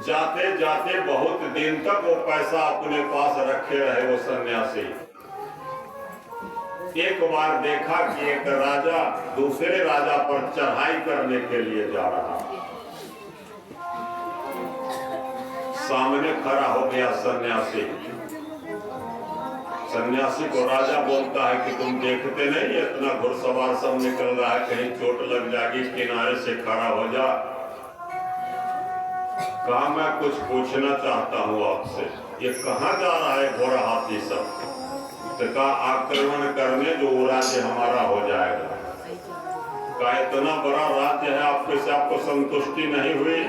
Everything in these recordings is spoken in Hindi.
जाते जाते बहुत दिन तक वो पैसा अपने पास रखे रहे वो सन्यासी। एक बार देखा कि एक राजा दूसरे राजा पर चढ़ाई करने के लिए जा रहा, सामने खड़ा हो गया सन्यासी। सन्यासी को राजा बोलता है कि तुम देखते नहीं इतना घुड़सवार सब निकल रहा है, कहीं चोट लग जाएगी, किनारे से खड़ा हो जा। कहा मैं कुछ पूछना चाहता हूँ आपसे, ये कहाँ जा रहा है घोड़ा हाथी सब? तो कहा आक्रमण करने जो वो राज्य हमारा हो जाएगा। कहा इतना बड़ा राज्य है आपके से आपको संतुष्टि नहीं हुई?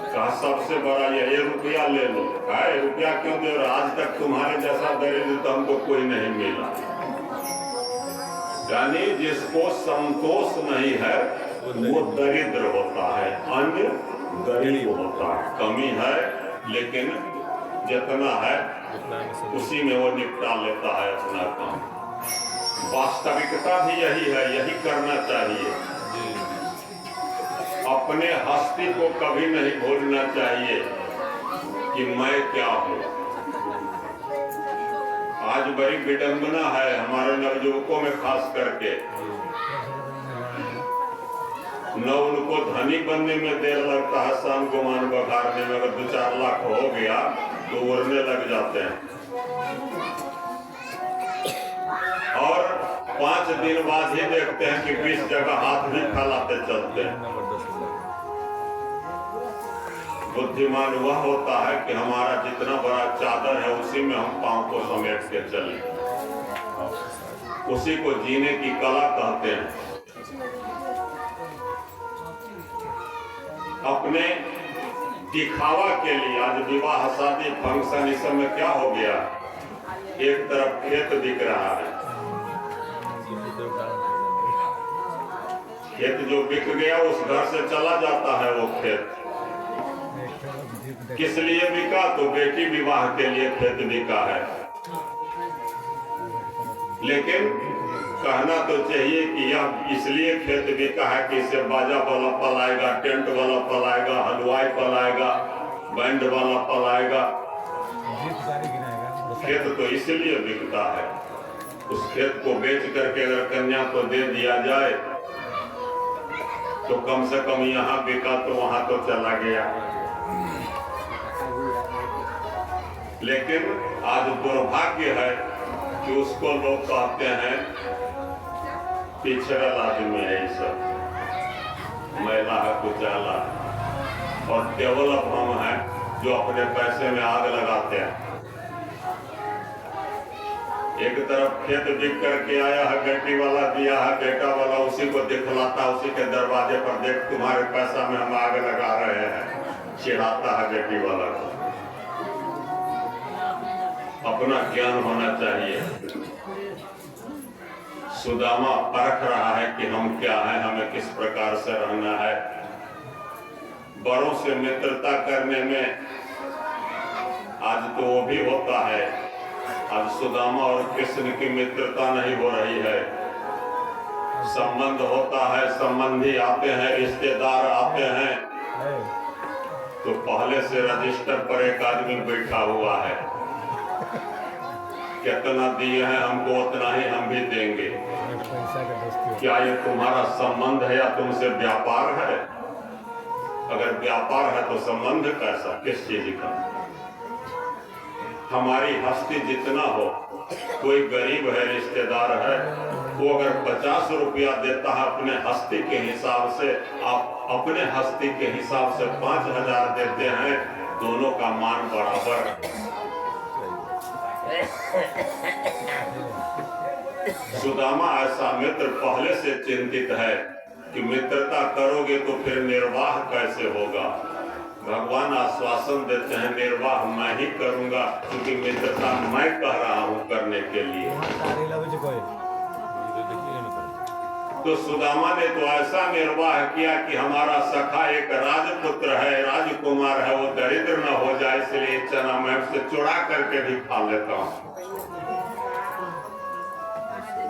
कहा सबसे बड़ा ये रुपया ले लो। कहा रुपया क्यों दे रहा? आज तक तुम्हारे जैसा दरिद्र तो हमको कोई नहीं मिला। यानी जिसको संतोष नहीं है वो दरिद्र होता है, अन्य गरीब होता है। कमी है लेकिन जितना है उसी में वो निपटा लेता है अपना काम। वास्तविकता भी यही है, यही करना चाहिए। अपने हस्ती को कभी नहीं भूलना चाहिए कि मैं क्या हूँ। आज बड़ी विडंबना है हमारे नवयुवकों में, खास करके न उनको धनी बनने में देर लगता है, शाम गुमान बघारने में अगर 2-4 लाख हो गया तो उड़ने लग जाते हैं, और 5 दिन बाद ही देखते हैं कि 20 जगह हाथ भी फैलाते चलते हैं। बुद्धिमान वह होता है कि हमारा जितना बड़ा चादर है उसी में हम पांव को समेट के चलें, उसी को जीने की कला कहते हैं। अपने दिखावा के लिए आज विवाह शादी फंक्शन इस समय क्या हो गया, एक तरफ खेत दिख रहा है, खेत जो बिक गया उस घर से चला जाता है वो खेत। किस लिए बिका? तो बेटी विवाह के लिए खेत बिका है। लेकिन कहना तो चाहिए कि यह इसलिए खेत बिका है कि इससे बाजा वाला पल आएगा, टेंट वाला पल आएगा, हलवाई पल आएगा, बैंड वाला पल आएगा। खेत तो इसलिए बिकता है। उस खेत को बेच करके अगर कन्या को दे दिया जाए तो कम से कम यहाँ बिका तो वहां तो चला गया। लेकिन आज दुर्भाग्य है कि उसको लोग कहते हैं पिछड़ा आदमी है, सब महिला है, कुचाला है, और डेवलप हम हैं जो अपने पैसे में आग लगाते हैं। एक तरफ खेत बिक करके आया है, बेटी वाला दिया है, बेटा वाला उसी को दिखलाता, उसी के दरवाजे पर देख तुम्हारे पैसा में हम आग लगा रहे हैं, चिढ़ाता है बेटी वाला को। अपना ज्ञान होना चाहिए। सुदामा परख रहा है कि हम क्या हैं, हमें किस प्रकार से रहना है। बड़ों से मित्रता करने में आज तो वो भी होता है, आज सुदामा और कृष्ण की मित्रता नहीं हो रही है। संबंध होता है, संबंधी आते हैं, रिश्तेदार आते हैं, तो पहले से रजिस्टर पर एक आदमी बैठा हुआ है, कितना दिए हैं हमको उतना ही हम भी देंगे। क्या ये तुम्हारा संबंध है या तुमसे व्यापार है? अगर व्यापार है तो संबंध कैसा, किस चीज का? हमारी हस्ती जितना हो, कोई गरीब है, रिश्तेदार है, वो अगर 50 रुपया देता है अपने हस्ती के हिसाब से, आप अपने हस्ती के हिसाब से 5000 देते हैं, दोनों का मान बराबर। सुदामा ऐसा मित्र पहले से चिंतित है कि मित्रता करोगे तो फिर निर्वाह कैसे होगा। भगवान आश्वासन देते हैं निर्वाह मैं ही करूंगा, क्योंकि मित्रता मैं कह रहा हूं करने के लिए। तो सुदामा ने तो ऐसा निर्वाह किया कि हमारा सखा एक राजपुत्र है, राजकुमार है, वो दरिद्र न हो जाए, इसलिए चना मैं उससे चुरा करके भी खा लेता हूं।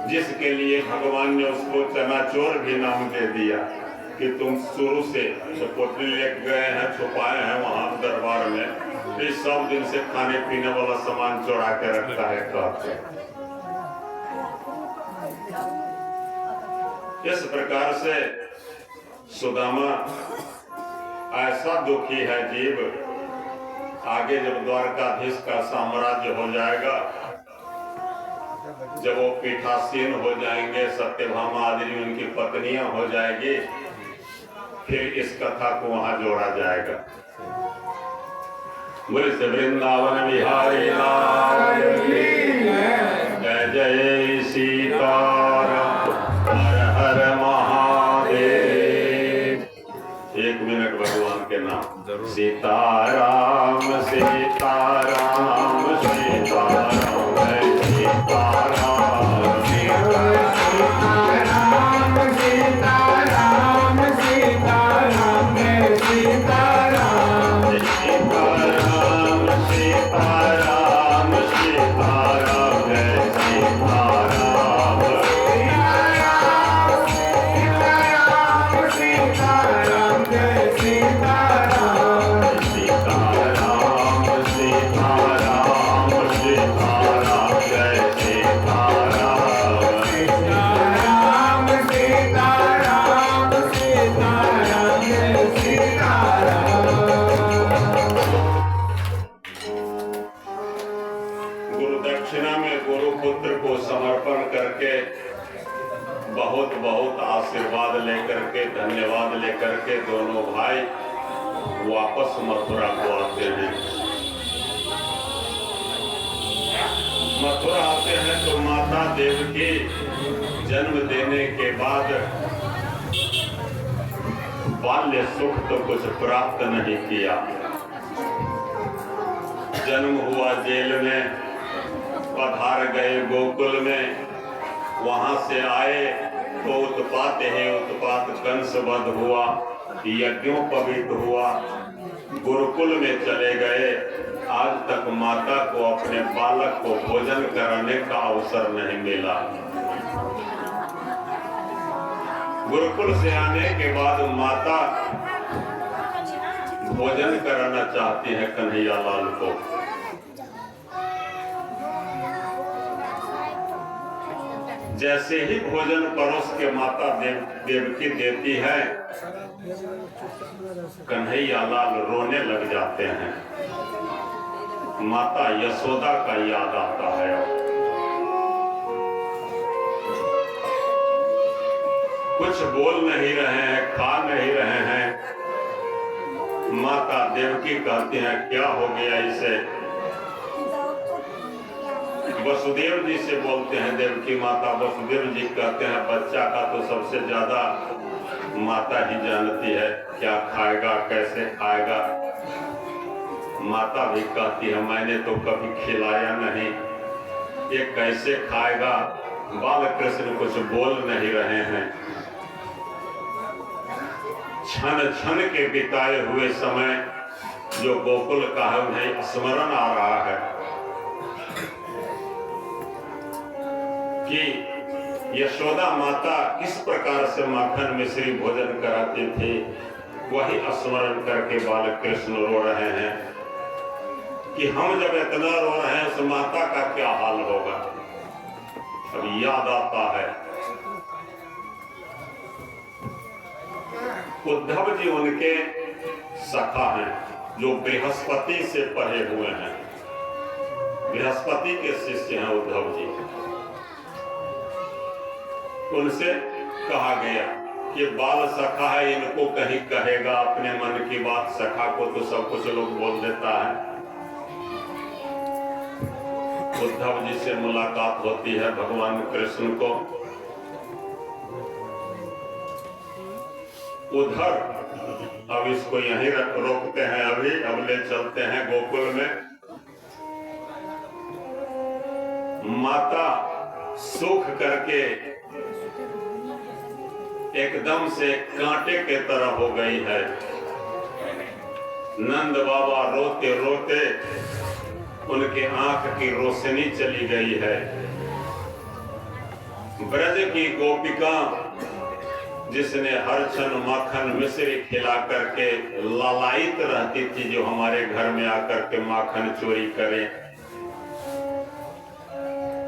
जिसके लिए भगवान ने उसको चनाचोर भी नाम दे दिया। कि तुम शुरू से जो पोटली लेके गए हैं, छुपाए हैं वहां दरबार में, फिर सब दिन से खाने पीने वाला सामान चुरा के रखता है कहते। इस प्रकार से सुदामा ऐसा दुखी है जीव, आगे जब द्वारकाधीश का साम्राज्य हो जाएगा, जब वो पीठासीन हो जाएंगे, सत्यभामा आदि उनकी पत्नियां हो जाएगी, फिर इस कथा को वहां जोड़ा जाएगा। बोले से वृंदावन बिहारी लाल की जय जय सीताराम हर हर महादेव। एक मिनट भगवान के नाम। सीताराम सीताराम सीताराम सीताराम सीताराम सीताराम सीताराम सीताराम सीताराम सीताराम सीताराम बहुत बहुत आशीर्वाद लेकर के, धन्यवाद लेकर के दोनों भाई वापस मथुरा को आते हैं। मथुरा आते हैं तो माता देवकी जन्म देने के बाद बाल्य सुख तो कुछ प्राप्त नहीं किया। जन्म हुआ जेल में, पधार गए गोकुल में, वहां से आए तो उत्पात है उत्पात, कंसवध हुआ, यज्ञोपवीत हुआ, गुरुकुल में चले गए। आज तक माता को अपने बालक को भोजन कराने का अवसर नहीं मिला। गुरुकुल से आने के बाद माता भोजन कराना चाहती है कन्हैया लाल को। जैसे ही भोजन परोस के माता देवकी देती है, कन्हैया लाल रोने लग जाते हैं। माता यशोदा का याद आता है। कुछ बोल नहीं रहे हैं, खा नहीं रहे हैं। माता देवकी कहती हैं क्या हो गया इसे। वसुदेव जी से बोलते हैं देवकी माता। वसुदेव जी कहते हैं बच्चा का तो सबसे ज्यादा माता ही जानती है, क्या खाएगा कैसे खाएगा। माता भी कहती है मैंने तो कभी खिलाया नहीं, ये कैसे खाएगा। बाल कृष्ण कुछ बोल नहीं रहे हैं। क्षण क्षण के बिताए हुए समय जो गोकुल का है उन्हें स्मरण आ रहा है कि यशोदा माता किस प्रकार से माखन मिश्री भोजन कराती थी, वही स्मरण करके बालक कृष्ण रो रहे हैं कि हम जब इतना रो रहे हैं उस माता का क्या हाल होगा। अब याद आता है उद्धव जी उनके सखा हैं जो बृहस्पति से पढ़े हुए हैं। बृहस्पति के शिष्य हैं उद्धव जी। उनसे कहा गया कि बाल सखा है, इनको कहीं कहेगा अपने मन की बात। सखा को तो सब कुछ लोग बोल देता है। उद्धव जी से मुलाकात होती है भगवान कृष्ण को। उधर अब इसको यहीं रोकते हैं, अभी अब ले चलते हैं गोकुल में। माता सूख करके एकदम से कांटे के तरह हो गई है। नंद बाबा रोते रोते उनके आंख की रोशनी चली गई है। ब्रज की गोपिका जिसने हर क्षण माखन मिश्री खिला करके लालायित रहती थी, जो हमारे घर में आकर के माखन चोरी करे,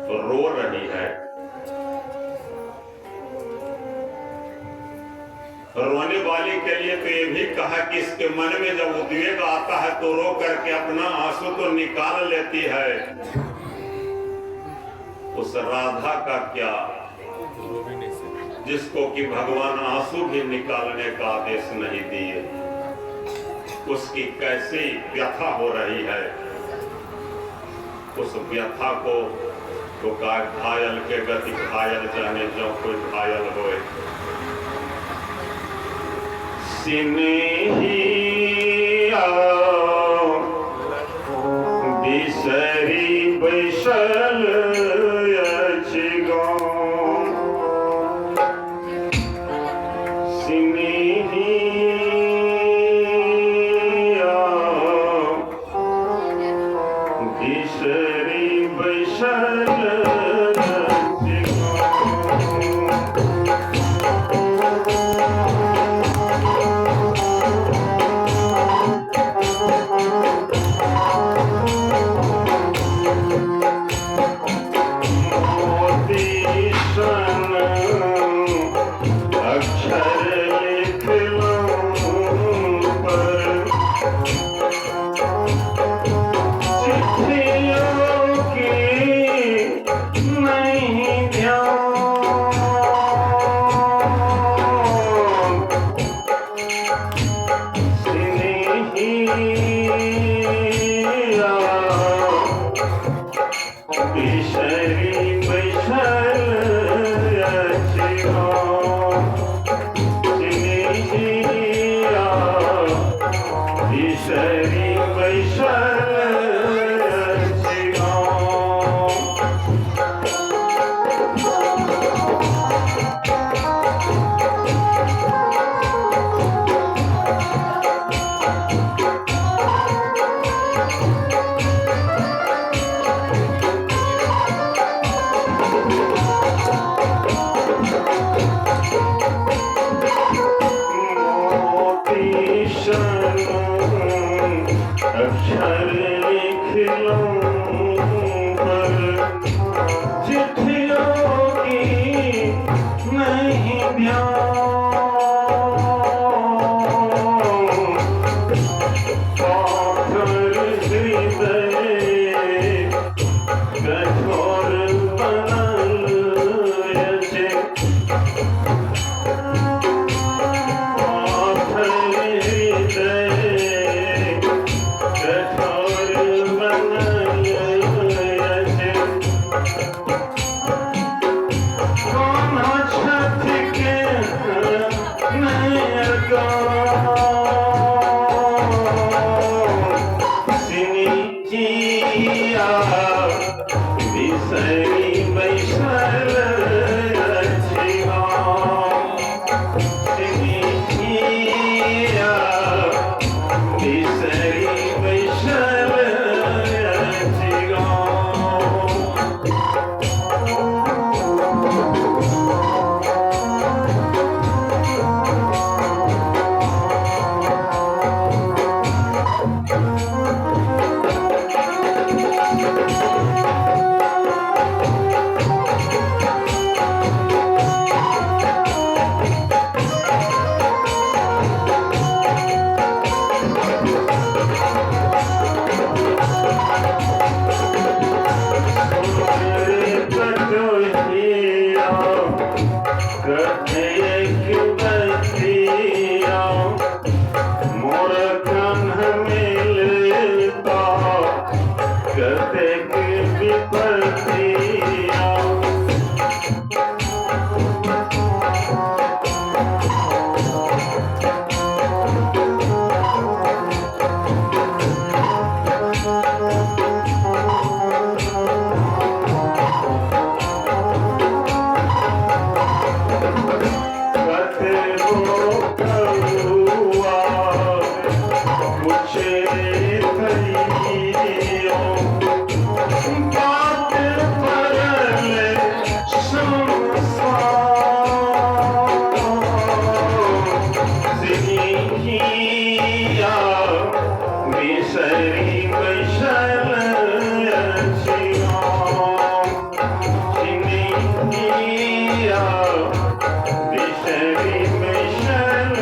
तो रो रही है। रोने वाली के लिए तो ये भी कहा कि इसके मन में जब उद्वेग आता है तो रो करके अपना आंसू तो निकाल लेती है। उस राधा का क्या, जिसको कि भगवान आंसू भी निकालने का आदेश नहीं दिए, उसकी कैसी व्यथा हो रही है। उस व्यथा को तो घायल के गति घायल जाने, जो कोई घायल होए। सिनेहिया बिसरी बैसल अछि गाँव, सिनेहिया बिसरी बैसल अछि गाँव। जिया बिसरी बैसल जिया बिसरी बैसल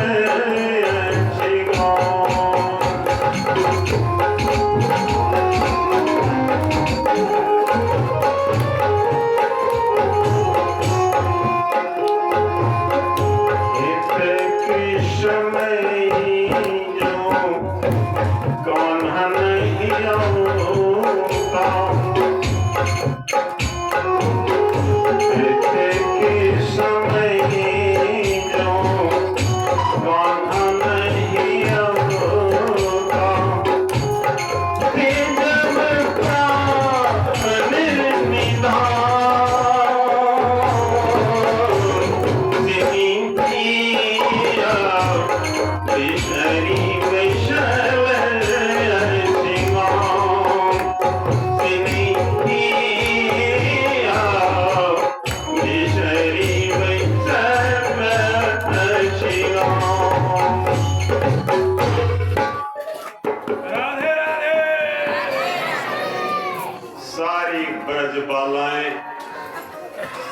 सारी ब्रजबालाएं,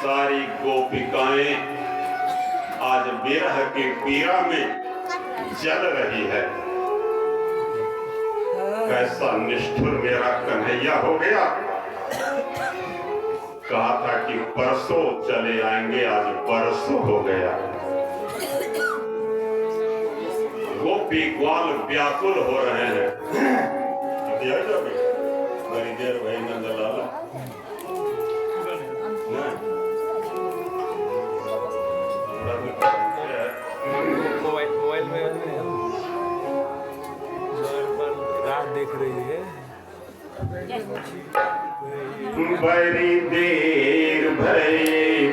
सारी गोपिकाएं आज विरह के पीड़ा में जल रही है। कैसा निष्ठुर मेरा कन्हैया हो गया। कहा था कि परसों चले आएंगे, आज परसों हो गया। गोपी ग्वाल व्याकुल हो रहे हैं। बड़ी देर भाई नंदलाला मोबाइल में रात देख रही है। बड़ी देर भई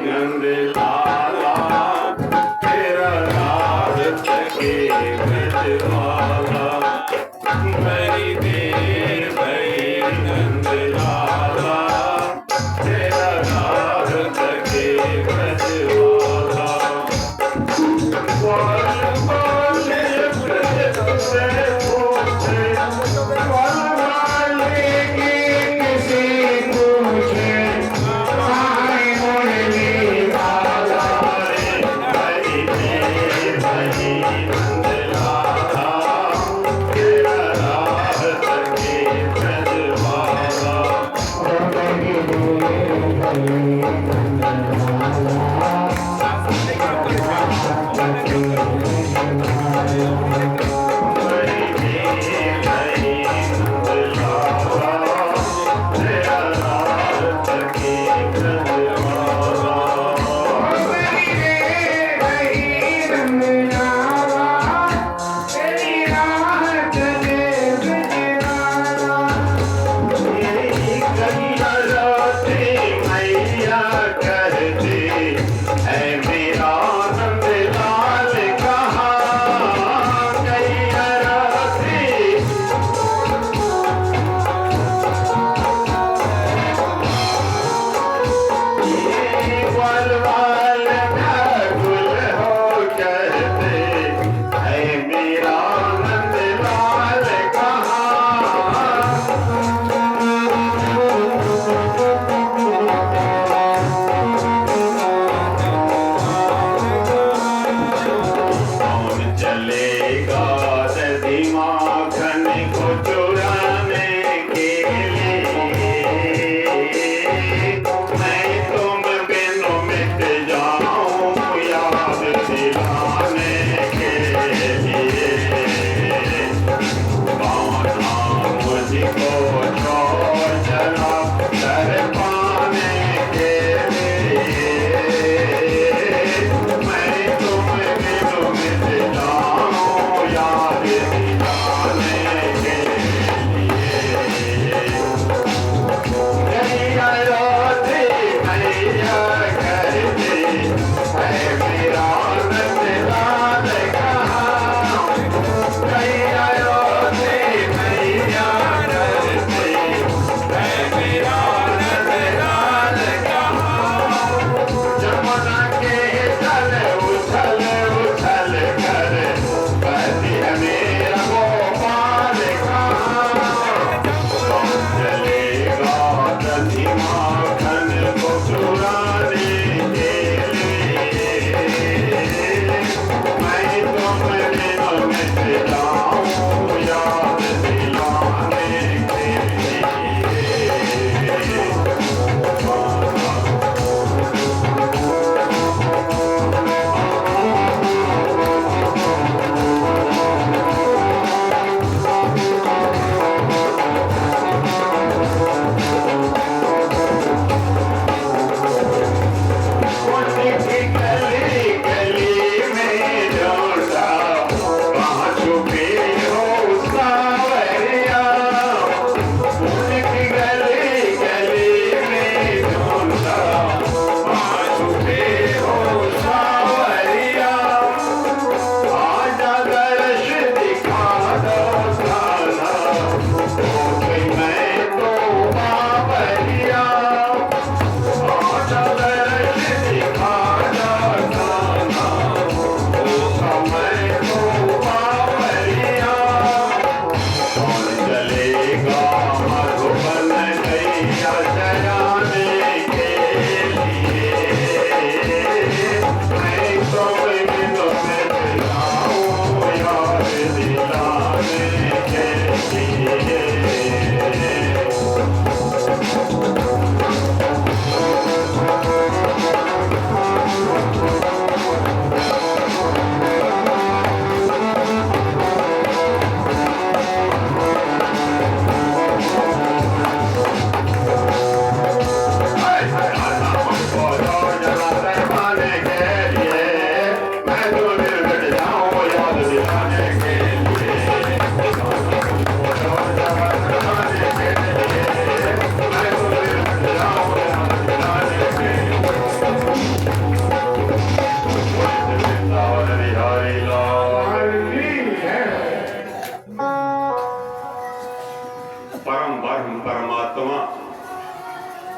नंदलाला तेरा राज तके ब्रजवाला। बड़ी देर भई नंदलाला तेरा राज तके ब्रजवाला।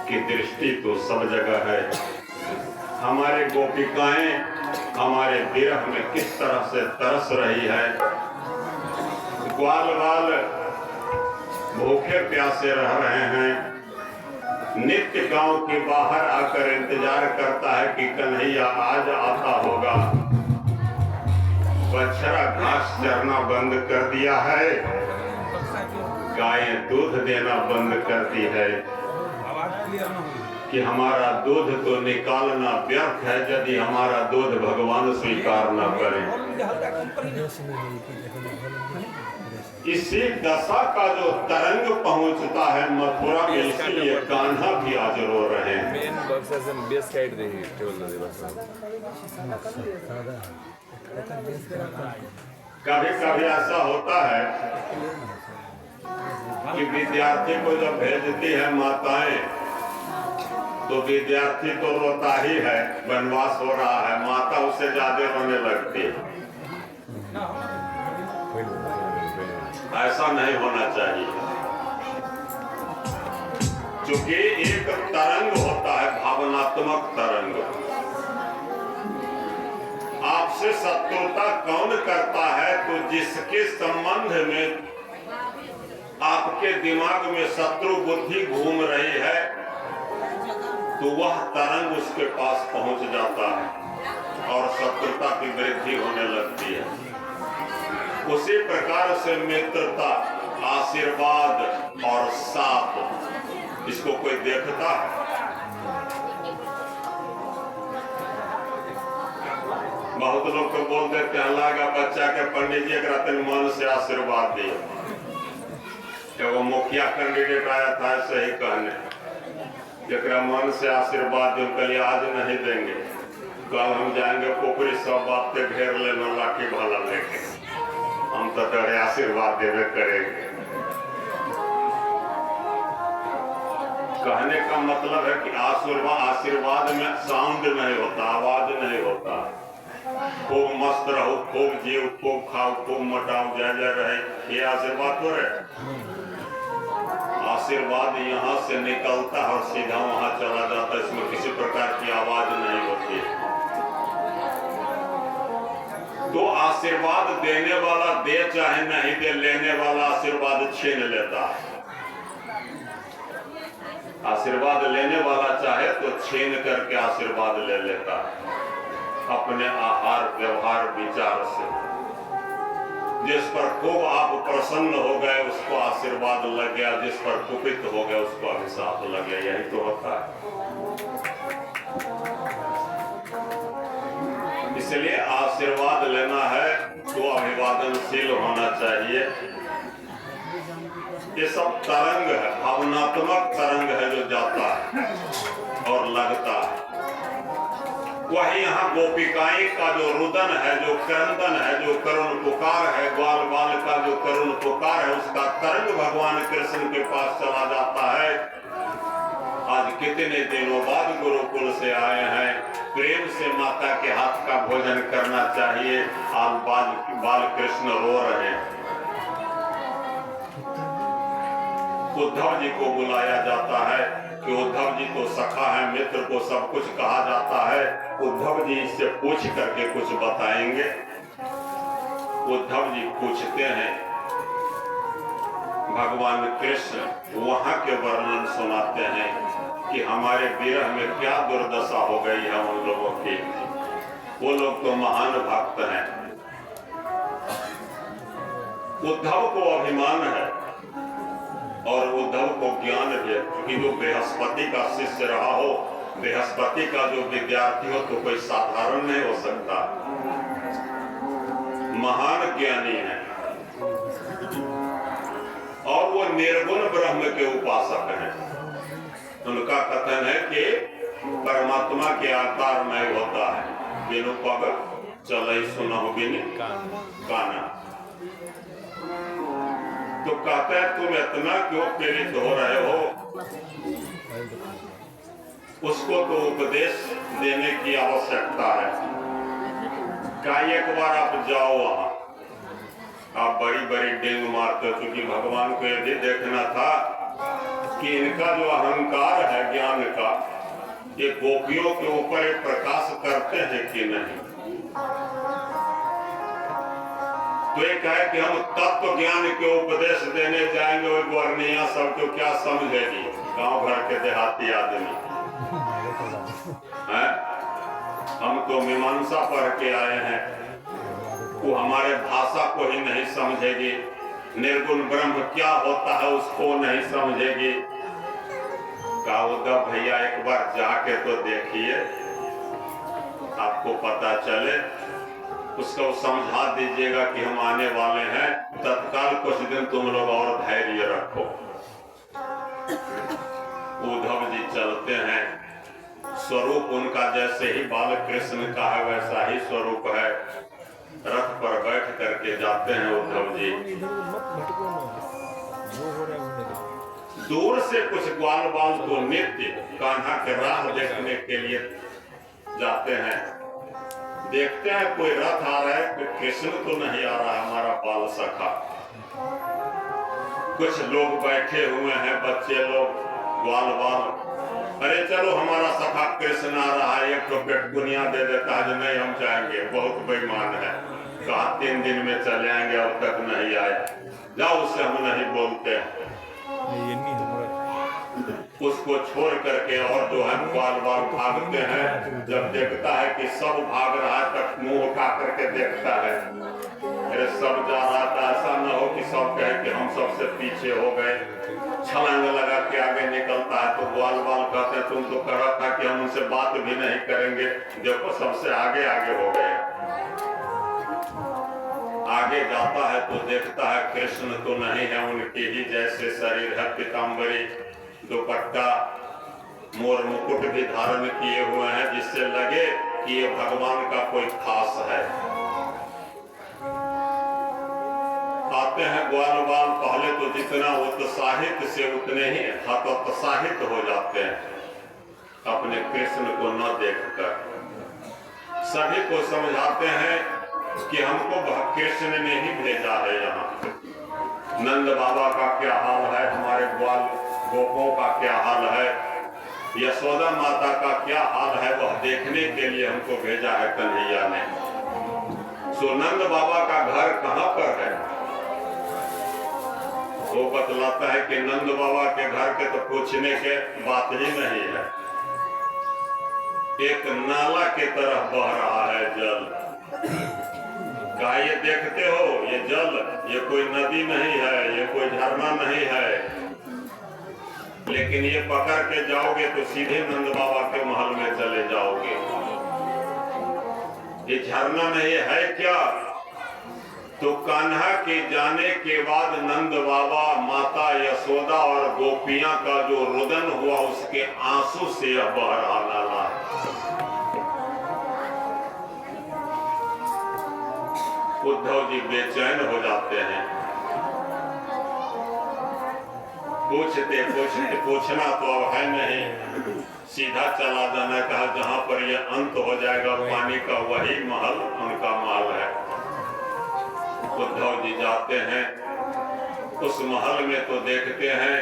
की दृष्टि तो सब जगह है। हमारे गोपिकाएं हमारे विरह में किस तरह से तरस रही है। ग्वाल बाल भूखे प्यासे रह रहे हैं। नित्य गांव के बाहर आकर इंतजार करता है कि कन्हैया आज आता होगा। बछड़ा घास चरना बंद कर दिया है, गायें दूध देना बंद कर दी है कि हमारा दूध तो निकालना व्यर्थ है यदि हमारा दूध भगवान स्वीकार न करें। इसी दशा का जो तरंग पहुंचता है मथुरा में, इसलिए कान्हा भी आज रो रहे हैं। मेन बक्सा से बेस साइड देखिए टेबल बक्सा। कभी कभी ऐसा होता है कि विद्यार्थी को जब भेजती है माताएं तो विद्यार्थी तो रोता ही है, वनवास हो रहा है, माता उससे ज्यादा रोने लगती है। ऐसा नहीं होना चाहिए, क्योंकि एक तरंग होता है, भावनात्मक तरंग। आपसे शत्रुता कौन करता है? तो जिसके संबंध में आपके दिमाग में शत्रु बुद्धि घूम रही है, तो वह तरंग उसके पास पहुंच जाता है और शत्रुता की वृद्धि होने लगती है। उसी प्रकार से मित्रता, आशीर्वाद और साथ, इसको कोई देखता है? बहुत लोग तो बोल देते हैं लागा बच्चा के पंडित जी एक रात मन से आशीर्वाद दिए। वो मुखिया कैंडिडेट आया था ऐसे ही कहने, जरा मन से आशीर्वाद दो, कल आज नहीं देंगे, कल हम जाएंगे पोखरी, सब बात पे घेर लेना लाठी भाला लेके, हम तो तेरे आशीर्वाद देवे करेंगे। कहने का मतलब है कि आशीर्वाद में साउंड नहीं होता, आवाज नहीं होता। खूब मस्त रहो, खूब जियो, खूब खाओ, खूब मटाओ, जय जय रहे, ये आशीर्वाद हो रहे। आशीर्वाद यहाँ से निकलता है और सीधा वहां चला जाता है, इसमें किसी प्रकार की आवाज नहीं होती। तो आशीर्वाद देने वाला दे चाहे नहीं दे, लेने वाला आशीर्वाद छीन लेता है। आशीर्वाद लेने वाला चाहे तो छीन करके आशीर्वाद ले लेता है अपने आहार व्यवहार विचार से। जिस पर खूब आप प्रसन्न हो गए उसको आशीर्वाद लग गया, जिस पर कुपित हो गए उसको अभिशाप लग गया, यही तो होता है। इसलिए आशीर्वाद लेना है तो अभिवादनशील होना चाहिए। ये सब तरंग है, भावनात्मक तरंग है जो जाता है और लगता है। वही यहाँ गोपिकाएं का जो रुदन है, जो क्रंदन है, जो करुण पुकार है, ग्वाल बाल का जो करुण पुकार है, उसका तरंग भगवान कृष्ण के पास चला जाता है। आज कितने दिनों बाद गुरुकुल से आए हैं, प्रेम से माता के हाथ का भोजन करना चाहिए, आज बाल कृष्ण रो रहे हैं। उद्धव जी को बुलाया जाता है कि उद्धव जी तो सखा है, मित्र को सब कुछ कहा जाता है, उद्धव जी इससे पूछ करके कुछ बताएंगे। उद्धव जी पूछते हैं, भगवान कृष्ण वहां के वर्णन सुनाते हैं कि हमारे विरह में क्या दुर्दशा हो गई है उन लोगों की। वो लोग तो महान भक्त हैं। उद्धव को अभिमान है और उद्धव को ज्ञान है कि जो बृहस्पति का शिष्य रहा हो, बृहस्पति का जो विद्यार्थी हो तो कोई साधारण नहीं हो सकता, महान ज्ञानी है। और वो निर्गुण ब्रह्म के उपासक हैं। उनका कथन है कि परमात्मा के आकार नहीं होता है, बिनु पग चल सुनहु बिन काना। तो कहते हैं तुम इतना क्यों पीड़ित हो रहे हो, उसको तो उपदेश देने की आवश्यकता है। क्या एक बार आप जाओ वहां, आप बड़ी बड़ी डेंग मारते हो, क्योंकि भगवान को यदि देखना था कि इनका जो अहंकार है ज्ञान का, ये गोपियों के ऊपर एक प्रकाश करते हैं कि नहीं। तो ये कहे कि हम तत्व ज्ञान के उपदेश देने जाएंगे, वो ग्वारनिया सबको क्या समझेगी, गांव घर के देहाती आदमी हैं। हम तो मीमांसा पढ़ के आए हैं, वो हमारे भाषा को ही नहीं समझेगी, निर्गुण ब्रह्म क्या होता है उसको नहीं समझेगी। कहा उद्धव भैया एक बार जाके तो देखिए, आपको पता चले, उसको समझा दीजिएगा कि हम आने वाले हैं, तत्काल कुछ दिन तुम लोग और धैर्य रखो। उद्धव जी चलते हैं, स्वरूप उनका जैसे ही बाल कृष्ण का है वैसा ही स्वरूप है। रथ पर बैठ करके जाते हैं उद्धव जी। दूर से कुछ ग्वाल बाल तो नित्य कान्हा के राह देखने के लिए जाते हैं। देखते हैं कोई रथ आ रहा है, कोई कृष्ण तो नहीं आ रहा है हमारा बाल सखा। कुछ लोग बैठे हुए हैं, बच्चे लोग, ग्वाल बाल, अरे चलो हमारा सखा कृष्ण आ रहा है, एक तो पेटकुनिया दे देता है, नहीं हम जाएंगे, बहुत बेईमान है। कहा 3 दिन में चले आएंगे, अब तक नहीं आए, जाओ उससे हम नहीं बोलते। उसको छोड़ करके और जो है ग्वाल बाल भागते हैं। जब देखता है कि सब भाग रहा है तब मुंह उठा करके देखता है, अरे सब जा रहा था, ऐसा न हो कि सब कहे कि हम सबसे पीछे हो गए। छलांग लगा के आगे निकलता है तो ग्वाल बाल कहते हैं तुम तो कह रहा था कि हम उनसे बात भी नहीं करेंगे, देखो सबसे आगे आगे हो गए। आगे जाता है तो देखता है कृष्ण तो नहीं है, उनके ही जैसे शरीर है, पीताम्बरी, दुपट्टा, मोर मुकुट भी धारण किए हुए हैं, जिससे लगे कि ये भगवान का कोई खास है। आते हैं ग्वाल बाल, पहले तो जितना उत्साहित से उतने ही हतोत्साहित हो जाते हैं अपने कृष्ण को न देखकर। सभी को समझाते हैं कि हमको कृष्ण ने ही भेजा है यहाँ। नंद बाबा का क्या हाल है, हमारे ग्वाल गोपों का क्या हाल है, यशोदा माता का क्या हाल है, वह देखने के लिए हमको भेजा है कन्हैया ने। सो नंद बाबा का घर कहाँ पर है? वो बतलाता है कि नंद बाबा के घर के तो पूछने के बात ही नहीं है, एक नाला के तरह बह रहा है जल। क्या ये देखते हो, ये जल, ये कोई नदी नहीं है, ये कोई झरना नहीं है, लेकिन ये पकड़ के जाओगे तो सीधे नंद बाबा के महल में चले जाओगे। ये झरना नहीं है क्या? तो कान्हा के जाने के बाद नंद बाबा, माता यशोदा और गोपियां का जो रुदन हुआ उसके आंसू से यह बह रहा नाला। उद्धव जी बेचैन हो जाते हैं। पूछते पूछते पूछना तो अब है नहीं, सीधा चला जाना, कहा जहां पर यह अंत हो जाएगा पानी का वही महल उनका महल है। उद्धव जी जाते हैं, उस महल में तो देखते हैं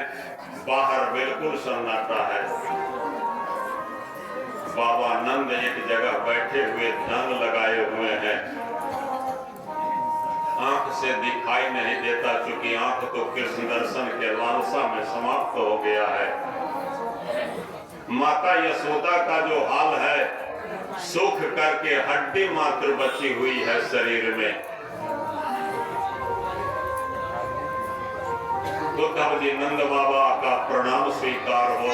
बाहर बिल्कुल सन्नाटा है। बाबा नंद एक जगह बैठे हुए ध्यान लगाए हुए हैं। आंख से दिखाई नहीं देता, क्योंकि आंख तो कृष्ण दर्शन के लालसा में समाप्त हो गया है। माता यशोदा का जो हाल है, सूख करके हड्डी मात्र बची हुई है शरीर में। उद्धव जी नंद बाबा का प्रणाम स्वीकार हो,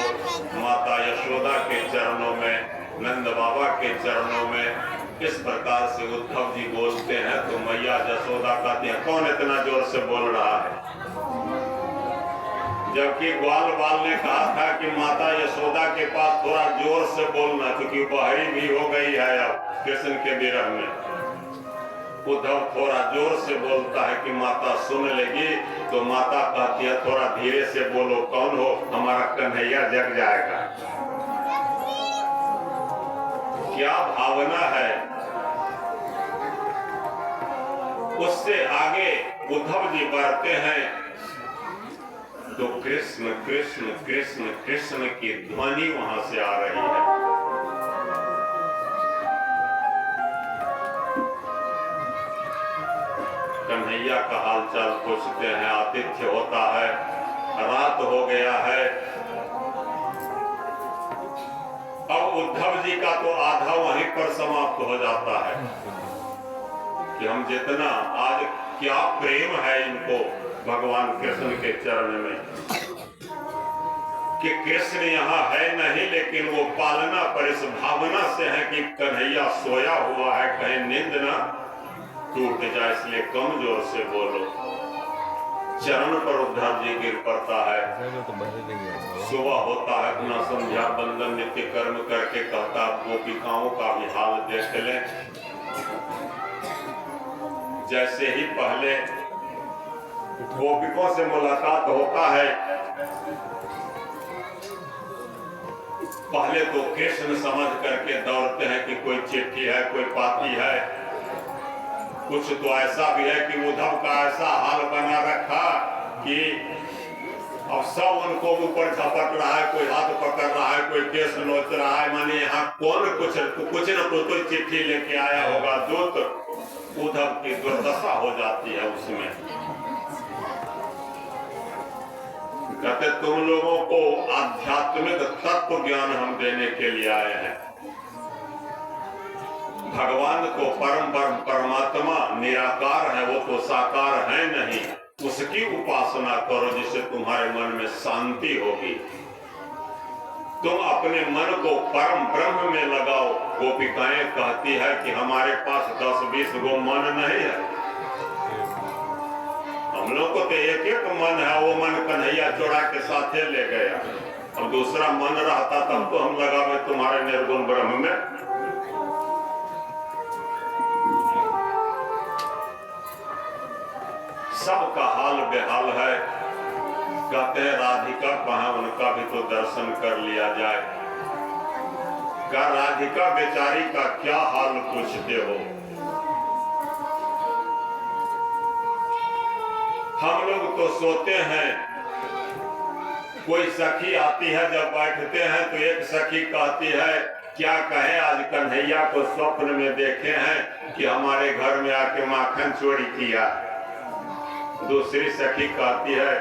माता यशोदा के चरणों में, नंद बाबा के चरणों में इस प्रकार से उद्धव जी बोलते हैं। तो मैया यशोदा कहती है कौन इतना जोर से बोल रहा है? जबकि ग्वाल बाल ने कहा था कि माता यशोदा के पास थोड़ा जोर से बोलना, क्योंकि बहरी भी हो गई है अब कृष्ण के विरह में। उद्धव थोड़ा जोर से बोलता है कि माता सुन लेगी, तो माता कहती है थोड़ा धीरे से बोलो, कौन हो? हमारा कन्हैया जग जाएगा। क्या भावना है! उससे आगे उद्धव जी बढ़ते हैं। तो कृष्ण कृष्ण कृष्ण कृष्ण की ध्वनि वहां से आ रही है। कन्हैया का हालचाल पूछते हैं, आतिथ्य होता है, रात हो गया है। अब उद्धव जी का तो आधा वहीं पर समाप्त हो जाता है कि हम जितना आज क्या प्रेम है इनको भगवान कृष्ण के चरण में, कि कृष्ण यहाँ है नहीं, लेकिन वो पालना पर इस भावना से है कि कन्हैया सोया हुआ है, कहीं नींद ना टूट जाए, इसलिए कम जोर से बोलो। चरण पर उद्धव जी गिर पड़ता है। सुबह होता है, अपना संध्या बंदन नित्य कर्म करके कहता गोपिकाओं का भी हाल देख लें। जैसे ही पहले गोपिकों से मुलाकात होता है, पहले तो कृष्ण समझ करके दौड़ते हैं कि कोई चिट्ठी है, कोई पाती है। कुछ तो ऐसा भी है कि उद्धव का ऐसा हाल बना रखा कि अब सब उनको ऊपर झपट रहा है, कोई हाथ पकड़ रहा है, कोई केस नोच रहा है, माने यहाँ कौन कुछ न कोई चिट्ठी लेके आया होगा दूत। उद्धव की दुर्दशा हो जाती है उसमें। कहते तुम लोगों को आध्यात्मिक तत्व ज्ञान हम देने के लिए आए हैं। भगवान को परमात्मा निराकार है, वो तो साकार है नहीं, उसकी उपासना करो जिससे तुम्हारे मन में शांति होगी। तुम अपने मन को परम ब्रह्म में लगाओ। गोपिकाएं कहती है कि हमारे पास 10-20 गो मन नहीं है, हम लोग को तो एक एक मन है, वो मन कन्हैया चोरा के साथे ले गया। अब दूसरा मन रहता तब तो हम लगावे तुम्हारे निर्गुण ब्रह्म में। सबका हाल बेहाल है। कहते हैं राधिका कहाँ, उनका भी तो दर्शन कर लिया जाए। क्या राधिका बेचारी का क्या हाल पूछते हो? हम लोग तो सोते हैं, कोई सखी आती है, जब बैठते हैं तो एक सखी कहती है क्या कहे, आज कन्हैया को स्वप्न में देखे हैं कि हमारे घर में आके माखन चोरी किया। दूसरी सखी कहती है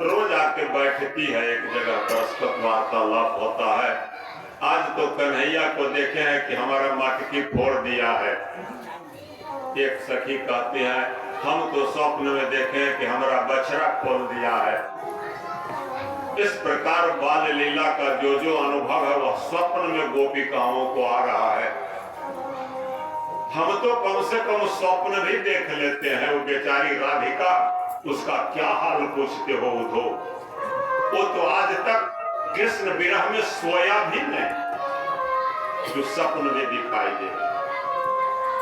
रोज आके बैठती है एक जगह पर, वार्तालाप होता है। आज तो कन्हैया को देखे हैं कि हमारा मटकी फोड़ दिया है। एक सखी कहती है हम तो स्वप्न में देखे हैं कि हमारा बछड़ा खोल दिया है। इस प्रकार बाल लीला का जो जो अनुभव है वह स्वप्न में गोपिकाओं को आ रहा है। हम तो कम से कम स्वप्न भी देख लेते हैं। वो बेचारी राधिका, उसका क्या हाल पूछते हो उधो? वो तो आज तक कृष्ण विरह में सोया भी नहीं, जो स्वप्न में दिखाई दे।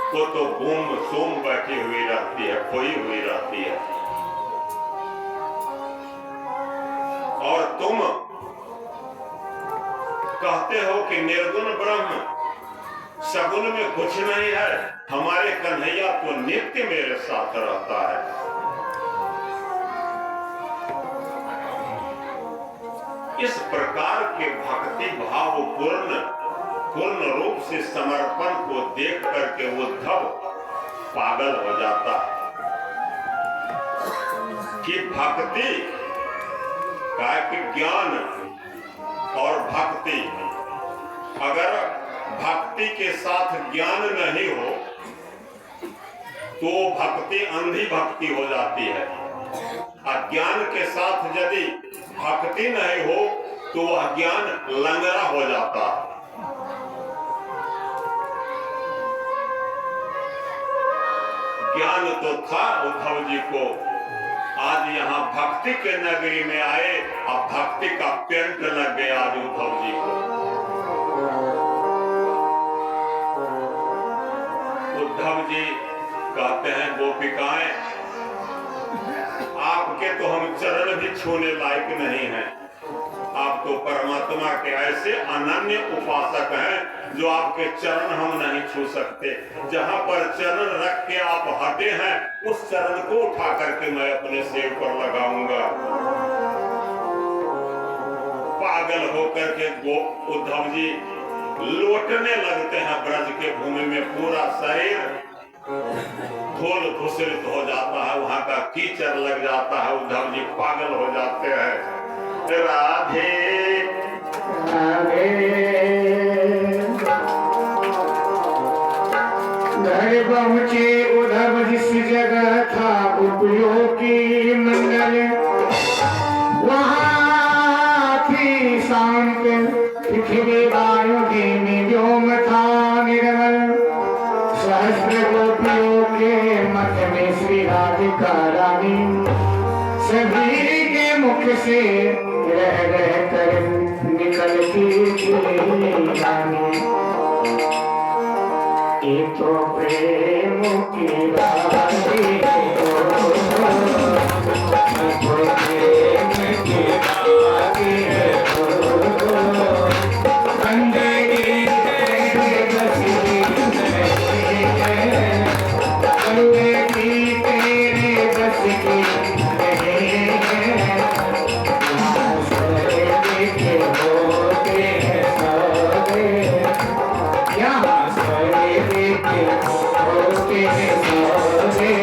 वो तो गुम सुम बैठी हुई रहती है, खोई हुई रहती है। और तुम कहते हो कि निर्गुण ब्रह्म, सगुन में कुछ नहीं है। हमारे कन्हैया तो नित्य मेरे साथ रहता है। इस प्रकार के भक्ति भाव पूर्ण रूप से समर्पण को देख करके उद्धव पागल हो जाता कि भक्ति का ज्ञान और भक्ति, अगर भक्ति के साथ ज्ञान नहीं हो तो भक्ति अंधी भक्ति हो जाती है। अज्ञान के साथ यदि भक्ति नहीं हो तो वह ज्ञान लंगड़ा हो जाता है। ज्ञान तो था उद्धव जी को, आज यहाँ भक्ति के नगरी में आए, अब भक्ति का पेंट लग गया आज उद्धव जी को। उद्धव जी कहते हैं गोपिकाएं, आपके तो हम चरण भी छूने लायक नहीं हैं, आप तो परमात्मा के ऐसे अनन्य उपासक हैं जो आपके चरण हम नहीं छू सकते। जहां पर चरण रख के आप हटे हैं उस चरण को उठा करके मैं अपने सिर पर लगाऊंगा। पागल होकर के उद्धव जी लौटने लगते हैं ब्रज के भूमि में। पूरा शरीर धूल धूसरित हो जाता है, वहां का कीचड़ लग जाता है, उद्धव जी पागल हो जाते हैं। राधे घर पहुंचे उद्धव जिस जगह था उपयोगी मंडल, वहां थी शांत पृथ्वी वायु देवी व्योम था निर्मल। सहस्र गोपियों के मध्य में श्री राधिका रानी, सभी के मुख से रह रह कर निकलती थी रानी। ये तो प्रेम की रानी है, तो प्रेम की रानी है, बंदगी तेरे बस की नहीं है, बंदगी तेरे बस की नहीं है। होते हैं सारे, यहाँ सारे होते हैं सारे,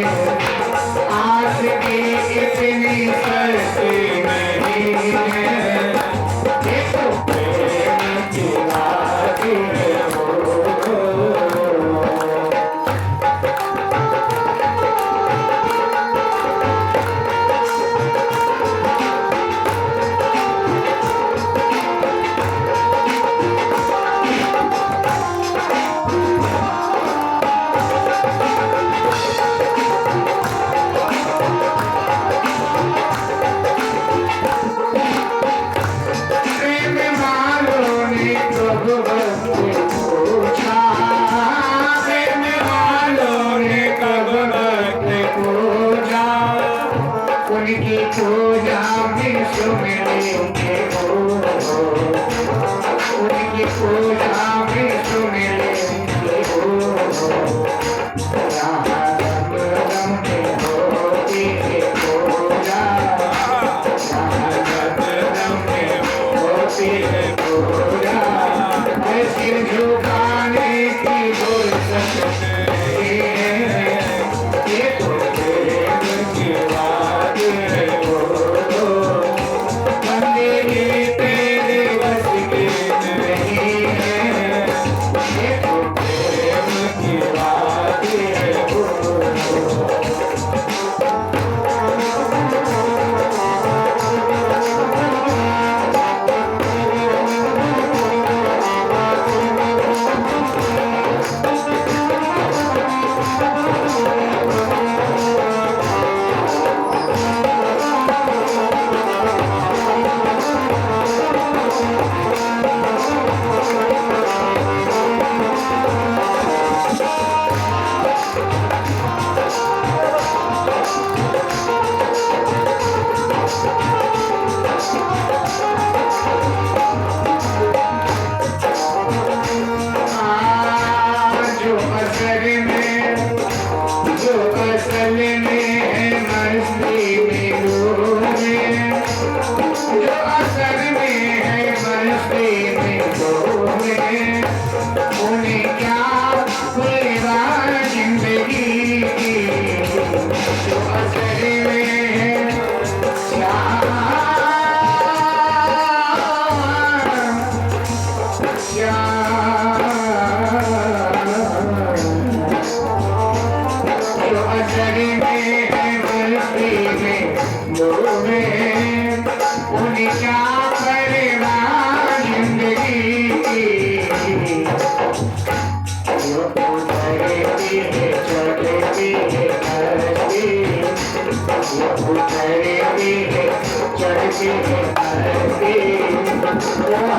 आस की इतनी सरसी नहीं है, ये तो प्रेम की बात है। उनकी पूजा में सुमिलेंगे हो, उनकी पूजा में सुमिलेंगे हो। यहाँ रम में होती है पूजा, यहाँ रम में होती है पूजा, सिर झुकाने की बोल सकते हैं। ये तो प्रेम की बात है, बंदगी तेरे बस की नहीं है, ये तो प्रेम की बात है।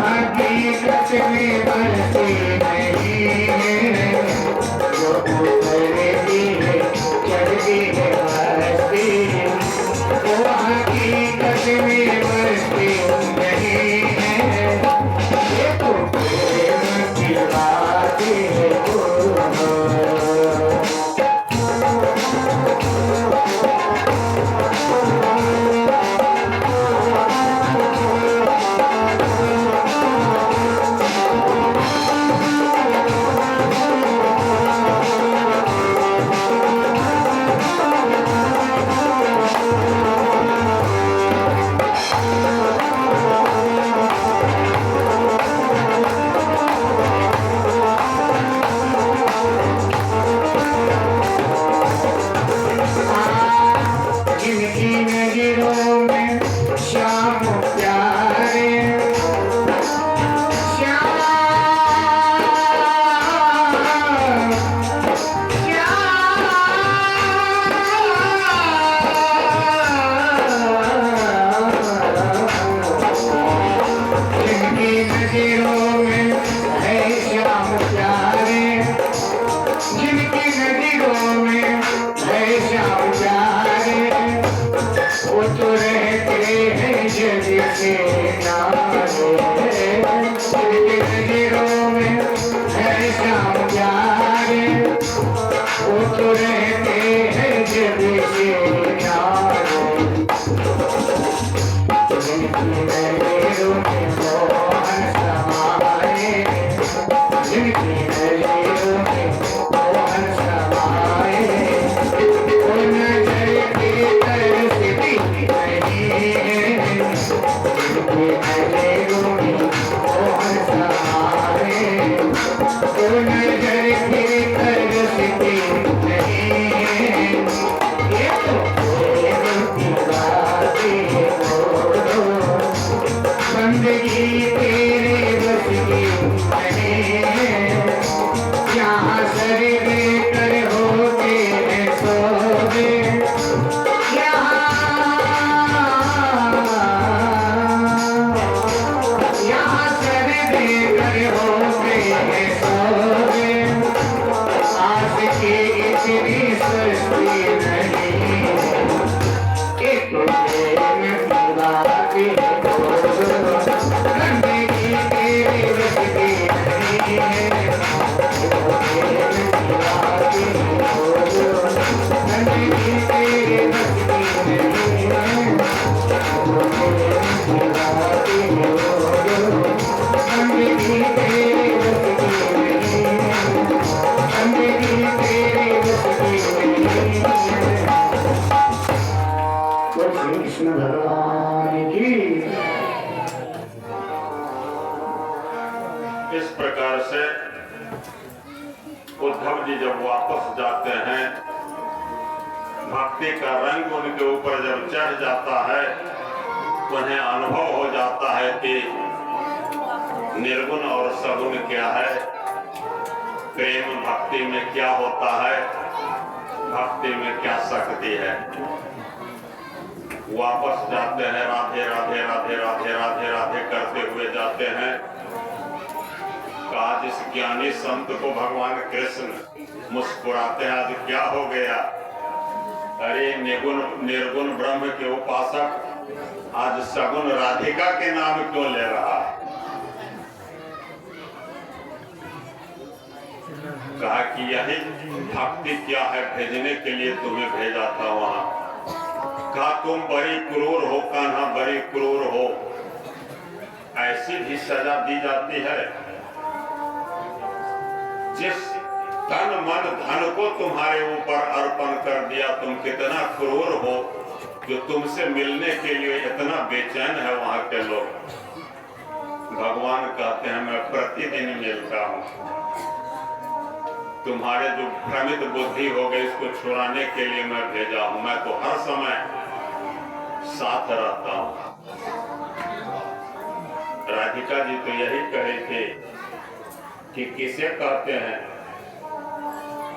हकीकत में बरती नहीं है, जो उतरती है चढ़ती है बरती, वो हकीकत में बरती नहीं जिनकी नजरों में श्याम प्यारे इस प्रकार से उद्धव जी जब वापस जाते हैं, भक्ति का रंग उनके ऊपर जब चढ़ जाता है, उन्हें अनुभव हो जाता है कि निर्गुण और सगुण क्या है, प्रेम भक्ति में क्या होता है, भक्ति में क्या शक्ति है। वापस जाते हैं, राधे राधे राधे राधे राधे राधे करते हुए जाते हैं। आज इस ज्ञानी संत को भगवान कृष्ण मुस्कुराते हैं, आज क्या हो गया? अरे निर्गुण ब्रह्म के उपासक आज सगुण राधिका के नाम क्यों ले रहा है? कहा कि यही भक्ति क्या है, भेजने के लिए तुम्हें भेजा था वहां। कहा तुम बड़ी क्रूर हो कान्हा, बड़ी क्रूर हो, ऐसी भी सजा दी जाती है। जिस तन मन धन को तुम्हारे ऊपर अर्पण कर दिया, तुम कितना क्रूर हो जो तुमसे मिलने के लिए इतना बेचैन है वहां के लोग। भगवान कहते हैं मैं प्रतिदिन मिलता हूं, तुम्हारे जो भ्रमित बुद्धि हो गई इसको छुड़ाने के लिए मैं भेजा हूं। मैं तो हर समय साथ रहता हूं। राधिका जी तो यही कहे थे कि किसे कहते हैं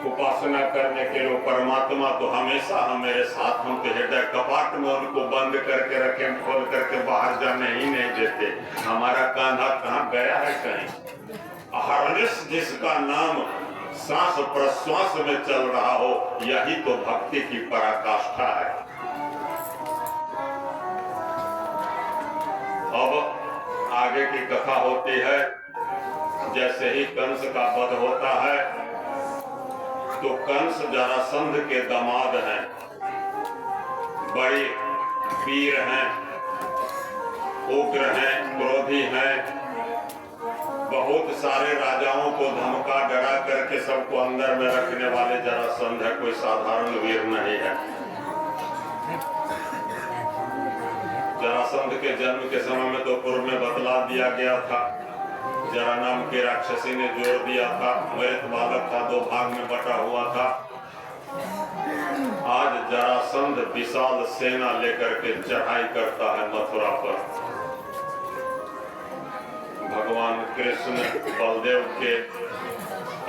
उपासना करने के लिए परमात्मा तो हमेशा हमारे साथ, हम तो हृदय कपाट में उनको बंद करके रखे, खोल करके बाहर जाने ही नहीं देते। हमारा कान्हा कहाँ गया है? कहीं हरनिश जिसका नाम सांस प्रश्वास में चल रहा हो, यही तो भक्ति की पराकाष्ठा है। अब आगे की कथा होती है। जैसे ही कंस का वध होता है तो कंस जरासंध के दामाद हैं, बड़े वीर हैं, उग्र हैं, क्रोधी हैं, बहुत सारे राजाओं को धमका डरा करके सबको अंदर में रखने वाले जरासंध है, कोई साधारण वीर नहीं है। जरासंध के जन्म के समय में तो पूर्व में बतला दिया गया था। जरा नाम की राक्षसी ने जोर दिया था, मृत बालक था, 2 भाग में बटा हुआ था। आज जरासंध विशाल सेना लेकर के चढ़ाई करता है मथुरा पर। भगवान कृष्ण बलदेव के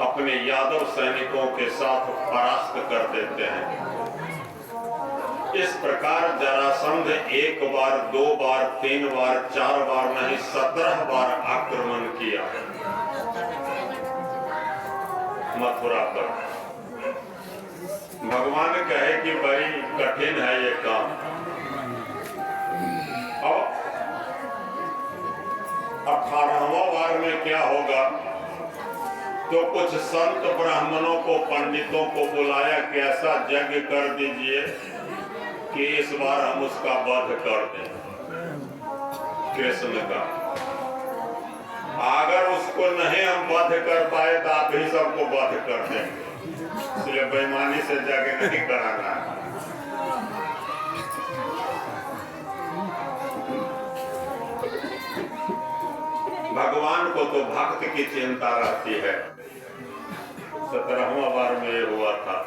अपने यादव सैनिकों के साथ परास्त कर देते हैं। इस प्रकार जरासंध एक बार, दो बार, तीन बार, चार बार नहीं 17 बार आक्रमण किया मथुरा पर। भगवान कहे कि बड़ी कठिन है ये काम। अब 18वां बार में क्या होगा, तो कुछ संत ब्राह्मणों को, पंडितों को बुलाया कि ऐसा यज्ञ कर दीजिए कि इस बार हम उसका वध कर दें कृष्ण का। अगर उसको नहीं हम वध कर पाए तो आप ही सबको वध कर देंगे, इसलिए बेईमानी से यज्ञ नहीं कराना है। भगवान को तो भक्त की चिंता रहती है। 17वां बार में ये हुआ था।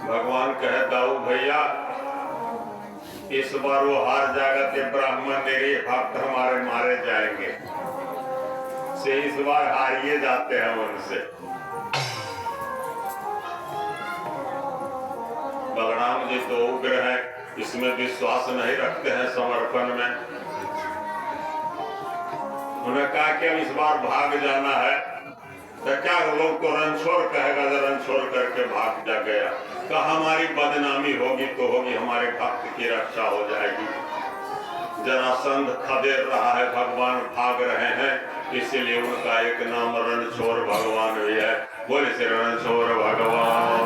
भगवान कहे दाऊ भैया इस बार वो हार जाएगा तो ब्राह्मण निरीह भक्त हमारे मारे जाएंगे, से इस बार हारिए जाते हैं उनसे। बलराम जी तो उग्र हैं, इसमें विश्वास नहीं रखते हैं समर्पण में। उन्होंने कहा कि इस बार भाग जाना है तो क्या लोग को रणछोड़ कहेगा, रणछोड़ करके भाग जा गया। कहा हमारी बदनामी होगी तो होगी, हमारे भक्त की रक्षा हो जाएगी। जरासंध खदेड़ रहा है, भगवान भाग रहे हैं, इसीलिए उनका एक नाम रणछोड़ भगवान भी है। बोले श्री रणछोड़ भगवान।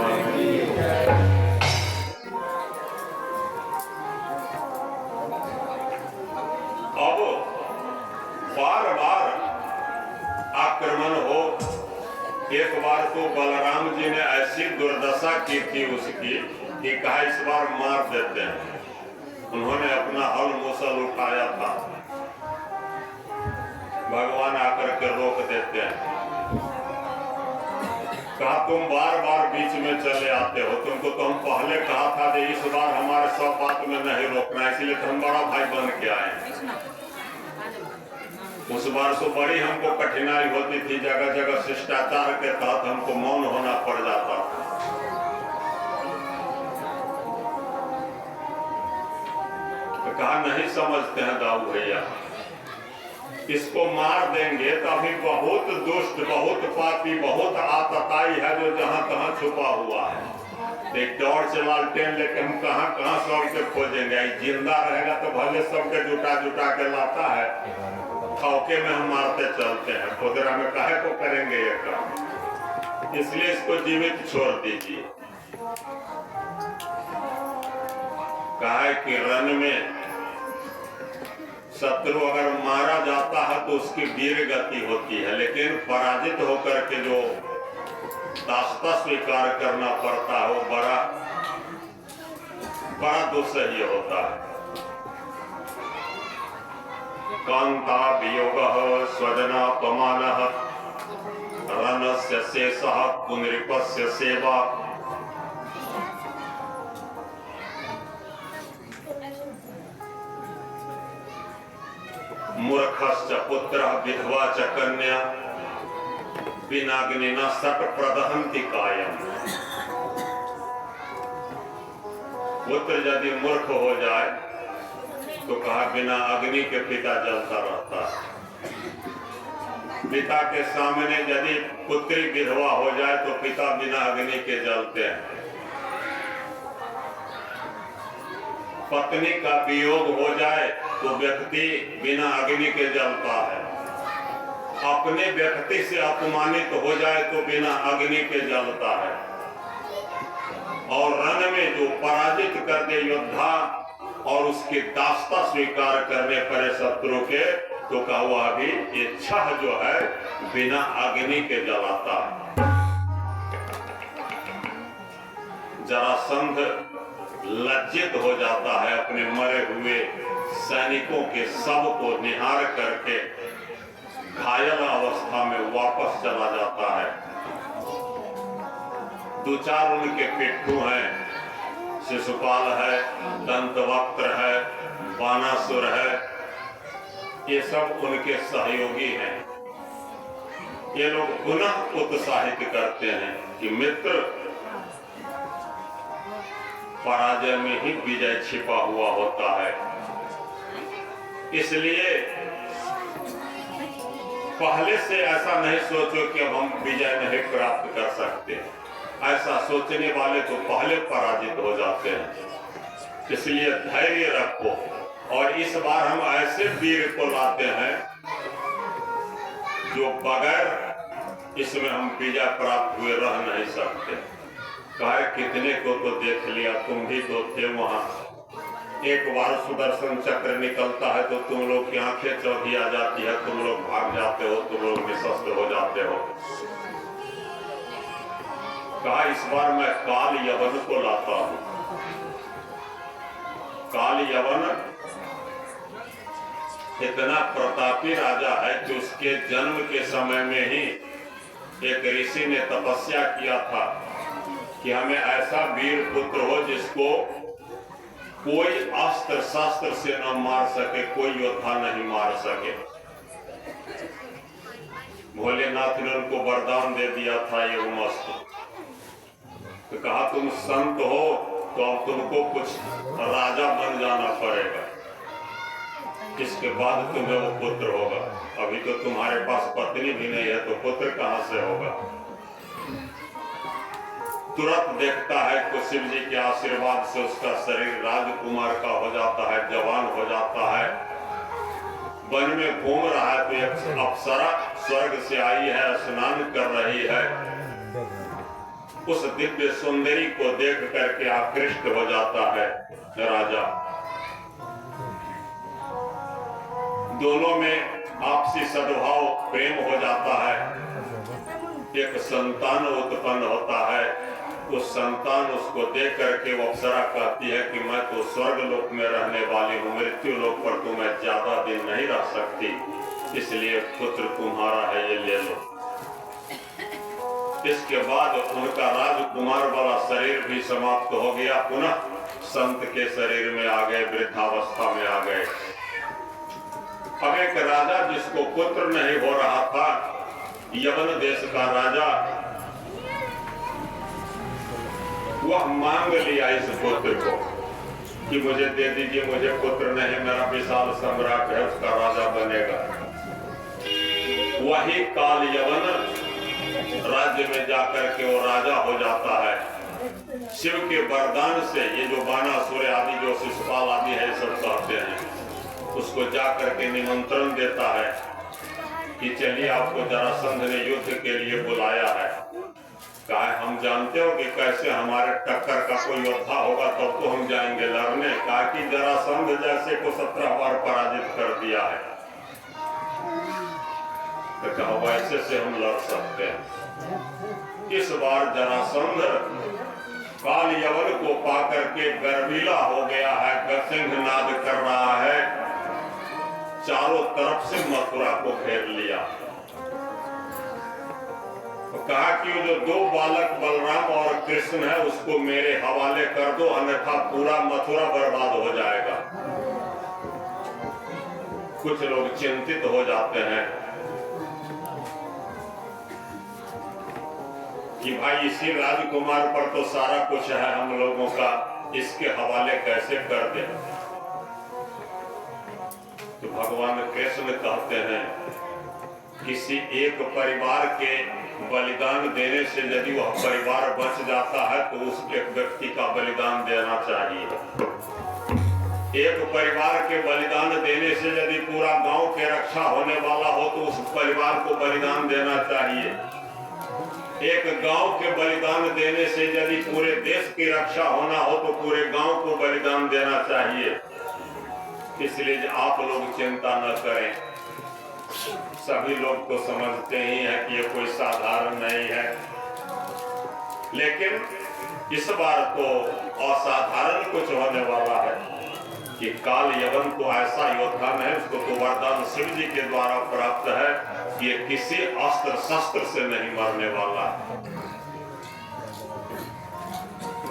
अब बार बार आक्रमण हो। एक बार तो बलराम जी ने ऐसी दुर्दशा की थी उसकी कि कहा इस बार मार देते हैं। उन्होंने अपना हल मूसल उठाया था, भगवान आकर के रोक देते हैं। कहा तुम बार बार बीच में चले आते हो, तुमको तो हम पहले कहा था कि इस बार हमारे सब बात में नहीं रोकना, इसलिए तो हम बड़ा भाई बन के आए। उस बार तो बड़ी हमको कठिनाई होती थी, जगह जगह शिष्टाचार के तहत हमको मौन होना पड़ जाता। तो कहा नहीं समझते हैं दाऊ भैया, इसको मार देंगे तो अभी बहुत दुष्ट, बहुत पापी, बहुत आतताई है जो जहां तहां छुपा हुआ है। एक टॉर्च लालटेन लेके हम कहां कहां सबके खोजेंगे। जिंदा रहेगा तो भले सबके जुटा जुटा के लाता है, खौके में हम मारते चलते हैं, खुदरा में काहे को करेंगे ये काम। इसलिए इसको जीवित छोड़ दीजिए। कहा कि रण में शत्रु अगर मारा जाता है तो उसकी वीर गति होती है, लेकिन पराजित होकर के जो दास्ता स्वीकार करना पड़ता है वो बड़ा दुस्सह्य होता है। कांता वियोगः स्वजनापमानः रणस्य शेषः पुनरिपस्य सेवा। मूर्खश्च पुत्रः विधवा च कन्या विनाग्निना सट प्रदहन्ति कायम्। पुत्र यदि मूर्ख हो जाए तो कहा बिना अग्नि के पिता जलता रहता है। पिता के सामने यदि पुत्री विधवा हो जाए तो पिता बिना अग्नि के जलते हैं। पत्नी का वियोग हो जाए तो व्यक्ति बिना अग्नि के जलता है। अपने व्यक्ति से अपमानित हो जाए तो बिना अग्नि के जलता है। और रण में जो पराजित कर दे योद्धा और उसकी दास्ता स्वीकार करने पड़े शत्रु के, तो कहा हुआ भी इच्छा जो है बिना अग्नि के जलाता है। जरासंध लज्जित हो जाता है, अपने मरे हुए सैनिकों के शव को निहार करके घायल अवस्था में वापस चला जाता है। दो चार उनके पिट्ठू हैं, शिशुपाल है, दंतवक्त्र है, बानासुर है, ये सब उनके सहयोगी हैं। ये लोग पुनः उत्साहित करते हैं कि मित्र, पराजय में ही विजय छिपा हुआ होता है, इसलिए पहले से ऐसा नहीं सोचो कि अब हम विजय नहीं प्राप्त कर सकते। ऐसा सोचने वाले तो पहले पराजित हो जाते हैं। इसलिए धैर्य रखो, और इस बार हम ऐसे वीर को लाते हैं जो बगैर इसमें हम विजय प्राप्त हुए रह नहीं सकते। कहा कितने को तो देख लिया, तुम भी तो थे वहां। एक बार सुदर्शन चक्र निकलता है तो तुम लोग की आंखें चौधी आ जाती है, तुम लोग भाग जाते हो, तुम लोग निशस्त्र हो जाते हो। कहा इस बार मैं काल यवन को लाता हूं। काल यवन इतना प्रतापी राजा है कि उसके जन्म के समय में ही एक ऋषि ने तपस्या किया था कि हमें ऐसा वीर पुत्र हो जिसको कोई अस्त्र शस्त्र से न मार सके, कोई योद्धा नहीं मार सके। भोलेनाथ ने उनको वरदान दे दिया था ये मस्त। तो कहा तुम संत हो तो अब तुमको कुछ राजा बन जाना पड़ेगा, इसके बाद तुम्हें वो पुत्र होगा। अभी तो तुम्हारे पास पत्नी भी नहीं है तो पुत्र कहां से होगा। तुरंत देखता है कि शिव जी के आशीर्वाद से उसका शरीर राजकुमार का हो जाता है, जवान हो जाता है। वन में घूम रहा है तो एक अप्सरा स्वर्ग से आई है, स्नान कर रही है। उस दिव्य सुंदरी को देख करके आकृष्ट हो जाता है राजा। दोनों में आपसी सद्भाव प्रेम हो जाता है। एक संतान उत्पन्न होता है। उस संतान उसको देख करके वो अप्सरा कहती है कि मैं तो स्वर्ग लोक में रहने वाली हूँ, मृत्यु लोक पर तो मैं ज्यादा दिन नहीं रह सकती, इसलिए पुत्र तुम्हारा है, ये ले लो। इसके बाद उनका राजकुमार वाला शरीर भी समाप्त हो गया, पुनः संत के शरीर में आ गए, वृद्धावस्था में आ गए। अब एक राजा जिसको पुत्र नहीं हो रहा था, यवन देश का राजा, वह मांग लिया इस पुत्र को कि मुझे दे दीजिए, मुझे पुत्र नहीं, मेरा विशाल सम्राट है, उसका राजा बनेगा। वही काल यवन राज्य में जाकर के वो राजा हो जाता है। शिव के वरदान से ये जो बानासुर आदि, जो शिशुपाल आदि है, सब कहते हैं, उसको जाकर के निमंत्रण देता है कि चलिए आपको जरासंध ने युद्ध के लिए बुलाया है। कहा हम जानते हो कि कैसे हमारे टक्कर का कोई योद्धा होगा तब तो हम जाएंगे लड़ने। कहा कि जरासंध जैसे को 17 बार पराजित कर दिया है, तो कहा वैसे से हम लड़ सकते हैं। इस बार जरासंध काल यवन को पाकर के गर्वीला हो गया है, गसिंघनाद कर रहा है, चारों तरफ से मथुरा को घेर लिया। तो कहा कि जो 2 बालक बलराम और कृष्ण है उसको मेरे हवाले कर दो, अन्यथा पूरा मथुरा बर्बाद हो जाएगा। कुछ लोग चिंतित हो जाते हैं कि भाई इसी राजकुमार पर तो सारा कुछ है हम लोगों का, इसके हवाले कैसे कर दे। तो भगवान कृष्ण कहते हैं किसी एक परिवार के बलिदान देने से यदि वह परिवार बच जाता है तो उस एक व्यक्ति का बलिदान देना चाहिए। एक परिवार के बलिदान देने से यदि पूरा गांव के रक्षा होने वाला हो तो उस परिवार को बलिदान देना चाहिए। एक गांव के बलिदान देने से यदि पूरे देश की रक्षा होना हो तो पूरे गांव को बलिदान देना चाहिए। इसलिए आप लोग चिंता न करें, सभी लोग तो समझते ही हैं कि ये कोई साधारण नहीं है, लेकिन इस बार तो असाधारण कुछ होने वाला है कि काल यवन तो ऐसा योद्धा नहीं, उसको तो वरदान शिव जी के द्वारा प्राप्त है कि ये किसी अस्त्र शस्त्र से नहीं मरने वाला।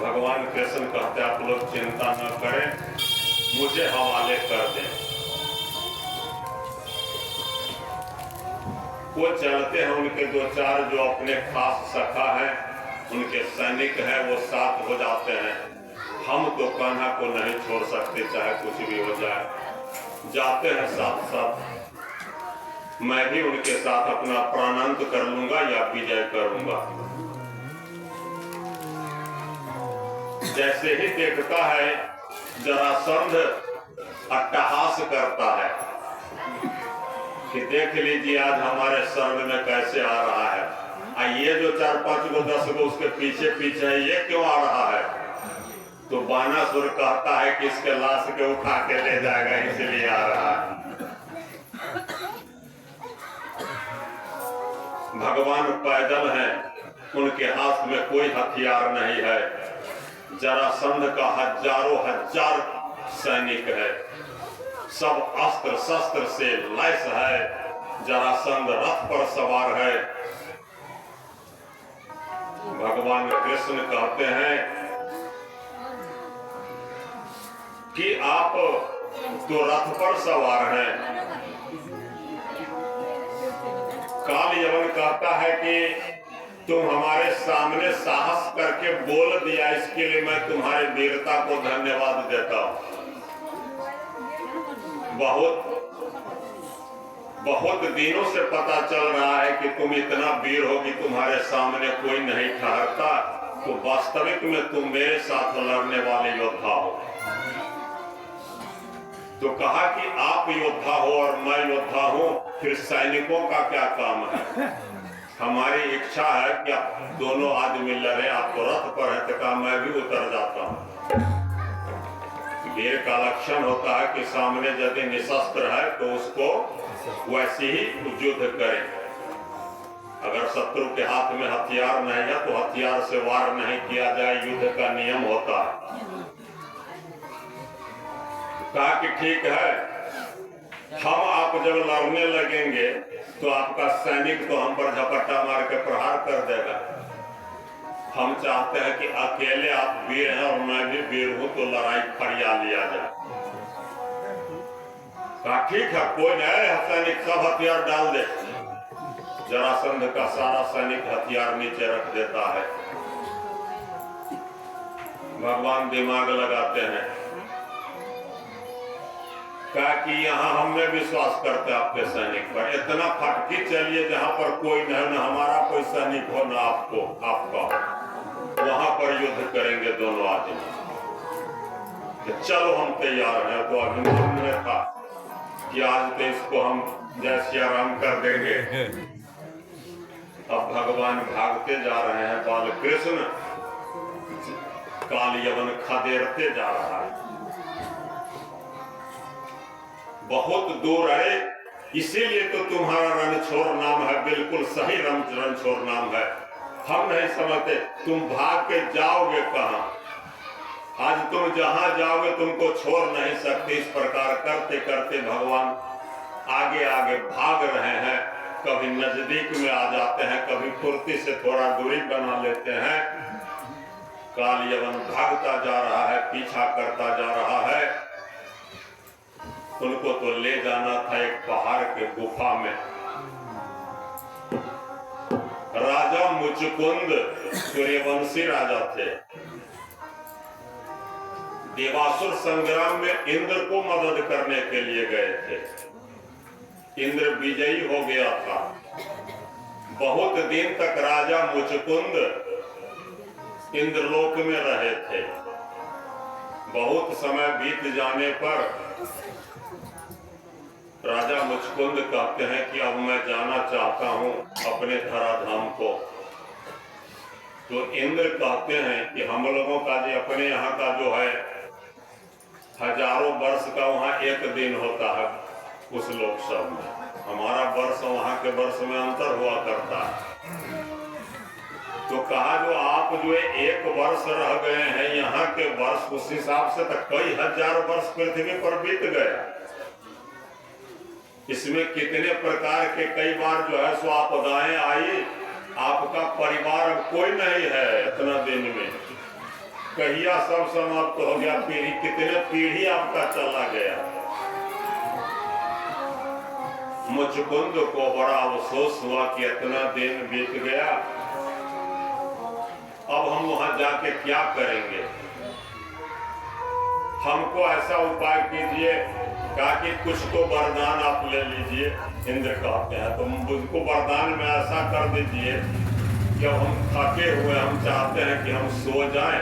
भगवान कृष्ण कहते आप लोग चिंता न करें, मुझे हवाले कर दें। वो चलते हैं, उनके दो चार जो अपने खास सखा हैं, उनके सैनिक हैं, वो साथ हो जाते हैं। हम तो कान्हा को नहीं छोड़ सकते, चाहे कुछ भी हो जाए। जाते हैं साथ साथ। मैं भी उनके साथ अपना प्राणांत कर लूंगा या विजय करूंगा। जैसे ही देखता है जरासंध अट्टहास करता है कि देख लीजिए आज हमारे शरण में कैसे आ रहा है, ये जो 4-5 को 10 को उसके पीछे पीछे है, ये क्यों आ रहा है? तो बानासुर कहता है कि इसके लाश के उठा के ले जाएगा, इसलिए आ रहा है। भगवान पैदल हैं, उनके हाथ में कोई हथियार नहीं है। जरासंध का हजारों हजार सैनिक है, सब अस्त्र शस्त्र से लैस है। जरासंध रथ पर सवार है। भगवान कृष्ण कहते हैं कि आप तो रथ पर सवार हैं। काल यवन कहता है कि तुम हमारे सामने साहस करके बोल दिया, इसके लिए मैं तुम्हारी वीरता को धन्यवाद देता हूं। बहुत दिनों से पता चल रहा है कि तुम इतना वीर हो कि तुम्हारे सामने कोई नहीं ठहरता, तो वास्तविक में तुम मेरे साथ लड़ने वाले योद्धा हो। तो कहा कि आप योद्धा हो और मैं योद्धा हूं, फिर सैनिकों का क्या काम है? हमारी इच्छा है कि आप दोनों आदमी लड़े। आप तो रथ पर है, तो कहा मैं भी उतर जाता हूं। वीर का लक्षण होता है कि सामने यदि निशस्त्र है तो उसको वैसे ही युद्ध करें। अगर शत्रु के हाथ में हथियार नहीं है तो हथियार से वार नहीं किया जाए, युद्ध का नियम होता है। कहा कि ठीक है, हम आप जब लड़ने लगेंगे तो आपका सैनिक तो हम पर झपट्टा मार के प्रहार कर देगा। हम चाहते हैं कि अकेले आप वीर हैं और मैं भी वीर हूं, तो लड़ाई फरिया लिया जाए। कहा ठीक है, कोई नहीं, सैनिक सब हथियार डाल दे। जरासंध का सारा सैनिक हथियार नीचे रख देता है। भगवान दिमाग लगाते हैं, कहा कि यहाँ हमने विश्वास करते आपके सैनिक पर, इतना फटकी चलिए जहां पर कोई नहीं, न हमारा कोई सैनिक हो न आपका, वहां पर युद्ध करेंगे दोनों आदमी। तो चलो हम तैयार हैं। तो अभिमान में था कि आज तो इसको हम जय सिया राम कर देंगे। अब भगवान भागते जा रहे हैं, बाल कृष्ण काल यवन खदेड़ते जा रहा है। बहुत दूर है, इसीलिए तो तुम्हारा रणछोड़ नाम है, बिल्कुल सही रणछोड़ नाम है। हम नहीं समझते तुम भाग के जाओगे कहां। आज तुम जहां जाओगे तुमको छोड़ नहीं सकते। इस प्रकार करते करते भगवान आगे आगे भाग रहे हैं। कभी नजदीक में आ जाते हैं, कभी फुर्ती से थोड़ा दूरी बना लेते हैं। काल यवन भागता जा रहा है, पीछा करता जा रहा है। उनको तो ले जाना था एक पहाड़ के गुफा में। राजा मुचकुंद सूर्यवंशी राजा थे। देवासुर संग्राम में इंद्र को मदद करने के लिए गए थे। इंद्र विजयी हो गया था। बहुत दिन तक राजा मुचकुंद इंद्रलोक में रहे थे। बहुत समय बीत जाने पर राजा मुचकुंद कहते हैं कि अब मैं जाना चाहता हूं अपने धराधाम को। तो इंद्र कहते हैं कि हम लोगों का जो अपने यहाँ का जो है हजारों वर्ष का वहाँ एक दिन होता है उस लोक सब में। हमारा वर्ष वहाँ के वर्ष में अंतर हुआ करता है। तो कहा जो आप जो एक वर्ष रह गए हैं यहाँ के वर्ष, उस हिसाब से तक कई हजार वर्ष पृथ्वी पर बीत गया। इसमें कितने प्रकार के कई बार जो है सो आपदाएं आई। आपका परिवार अब कोई नहीं है इतना दिन में। कहिया सब समाप्त हो गया, पीढ़ी कितने पीढ़ी आपका चला गया। मुचकुंद को बड़ा अफसोस हुआ कि इतना दिन बीत गया, अब हम वहां जाके क्या करेंगे। हमको ऐसा उपाय कीजिए, कहा कि कुछ तो वरदान आप ले लीजिए। इंद्र कहते हैं तो मुझको वरदान में ऐसा कर दीजिए कि अब हम थके हुए, हम चाहते हैं कि हम सो जाएं,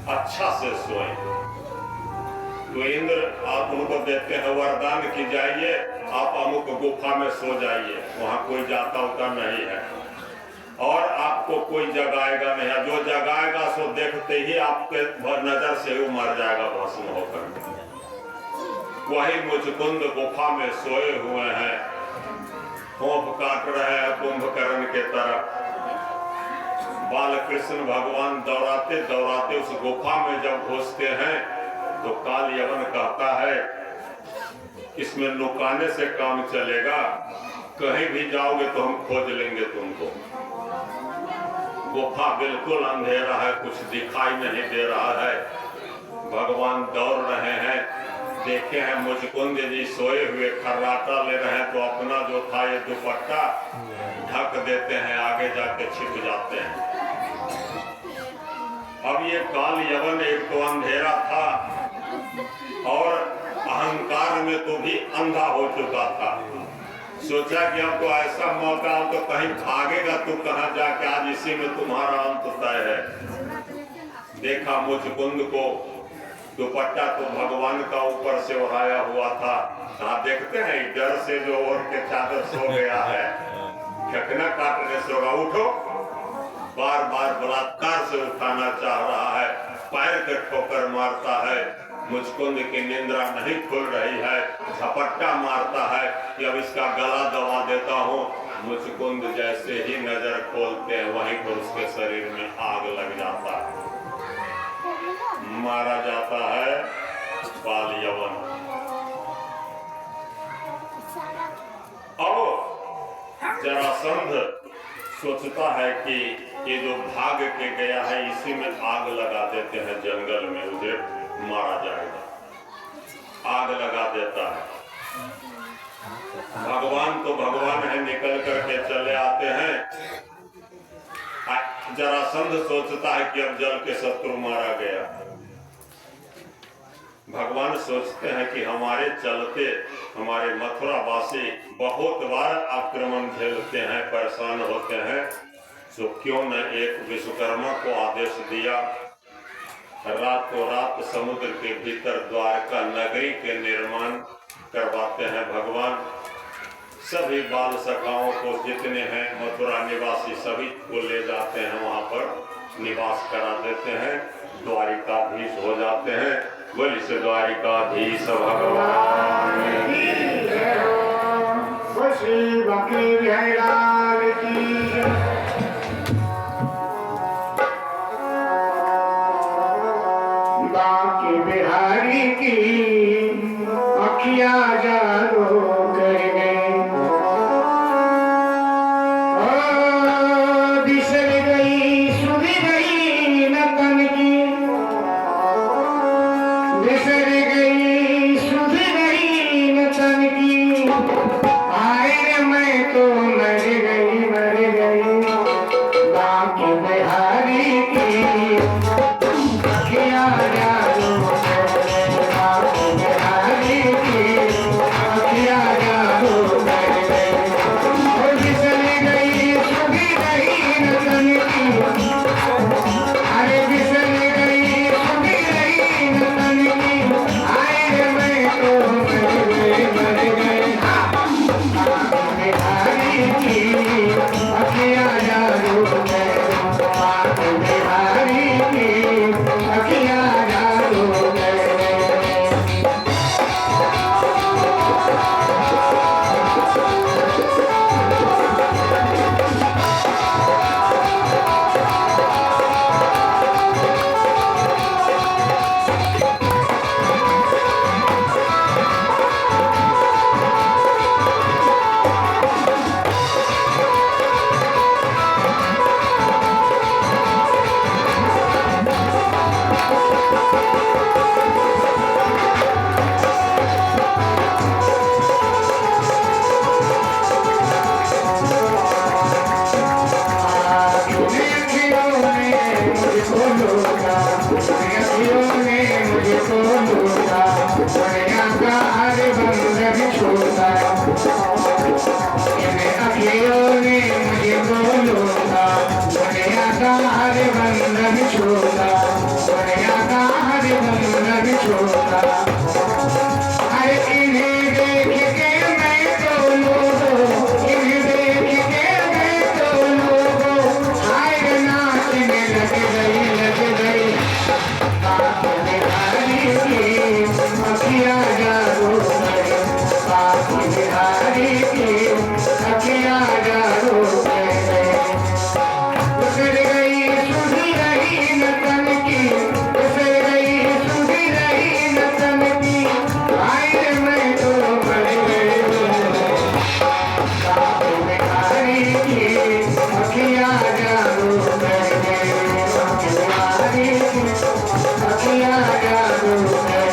अच्छा से सोएं। तो इंद्र आप उनको देते हैं वरदान कि जाइए आप अमुक गुफा में सो जाइए, वहां कोई जाता उता नहीं है और आपको कोई जगाएगा नहीं है। जो जगाएगा सो देखते ही आपके नजर से वो मर जाएगा भस्म होकर। वही मुचकुंद गुफा में सोए हुए हैं, होंठ काट रहे हैं कुंभकर्ण के तरफ। बालकृष्ण भगवान दौड़ाते दौड़ाते उस गुफा में जब घुसते हैं तो काल यवन कहता है इसमें लुकाने से काम चलेगा, कहीं भी जाओगे तो हम खोज लेंगे तुमको। गुफा बिल्कुल अंधेरा है, कुछ दिखाई नहीं दे रहा है। भगवान दौड़ रहे हैं, देखे हैं मुचकुंद जी सोए हुए खर्राटा ले रहे हैं तो अपना जो था ये दुपट्टा ढक देते हैं, आगे जाके छिप जाते हैं। अब ये काल यवन एक तो अंधेरा था और अहंकार में तो भी अंधा हो चुका था। सोचा कि अब तो ऐसा मौका हो तो कहीं भागेगा तो कहां जाके, आज इसी में तुम्हारा अंत तय है। देखा मुचकुंद को दुपट्टा तो भगवान का ऊपर से ओढ़ाया हुआ था, कहा देखते हैं डर से जो ओढ़ के चादर सो गया है, ठकना काटने से होगा, उठो। बार बार बलात्कार से उठाना चाह रहा है, पैर के ठोकर मारता है। मुचकुंद की निंद्रा नहीं खुल रही है, झपट्टा मारता है कि अब इसका गला दबा देता हूँ। मुचकुंद जैसे ही नजर खोलते हैं वहीं पर उसके शरीर में आग लग जाता है, मारा जाता है बाल यवन। अब जरासंध सोचता है कि ये जो भाग के गया है इसी में आग लगा देते हैं, जंगल में उसे मारा जाएगा। आग लगा देता है। भगवान तो भगवान है, निकल करके चले आते हैं। जरासंध सोचता है कि अब जल के शत्रु मारा गया। भगवान सोचते हैं कि हमारे चलते हमारे मथुरावासी बहुत बार आक्रमण झेलते हैं, परेशान होते हैं, तो क्यों न एक विश्वकर्मा को आदेश दिया, रातों रात समुद्र के भीतर द्वारका नगरी के निर्माण करवाते हैं। भगवान सभी बाल सखाओं को जितने हैं मथुरा निवासी सभी को ले जाते हैं, वहां पर निवास करा देते हैं, द्वारिकाधीश हो जाते हैं। बोली से द्वारिकाधीश भगवान श्री बाकी लाल की। बाकी बिहारी की अखिया जानो कर गए, बिसर गई सुध गई न तन की, बिसर गई सुध गई न तन की। आए मैं तो मर गई बाकी बिहारी की अखिया जानो कर गए, बाकी बिहारी की अखिया जानो कर गए। बिसर गई सुध गई न तन की, अरे बिसर गई सुध गई न तन की। दुनिया का हर बंधन छोड़ा, इन अखियों ने मुझे बोलूंगा, दुनिया का हर बंधन छोड़ा, दुनिया का हर बंधन छोड़ा। अरे इन्हें देख के मैं तो लोगों, इन्हें देख के मैं तो लोगों, हाय नाचने लग गई बाप बिहारी की अखियाँ जादू करे, बाप बिहारी की अखियाँ जादू करे। उतर गई सुधी रही नतन की, उतर गई सुधी रही नतन की, आए मैं तो मर गई बाप बिहारी की अखियाँ जादू करे, बाप बिहारी की अखियाँ जादू करे।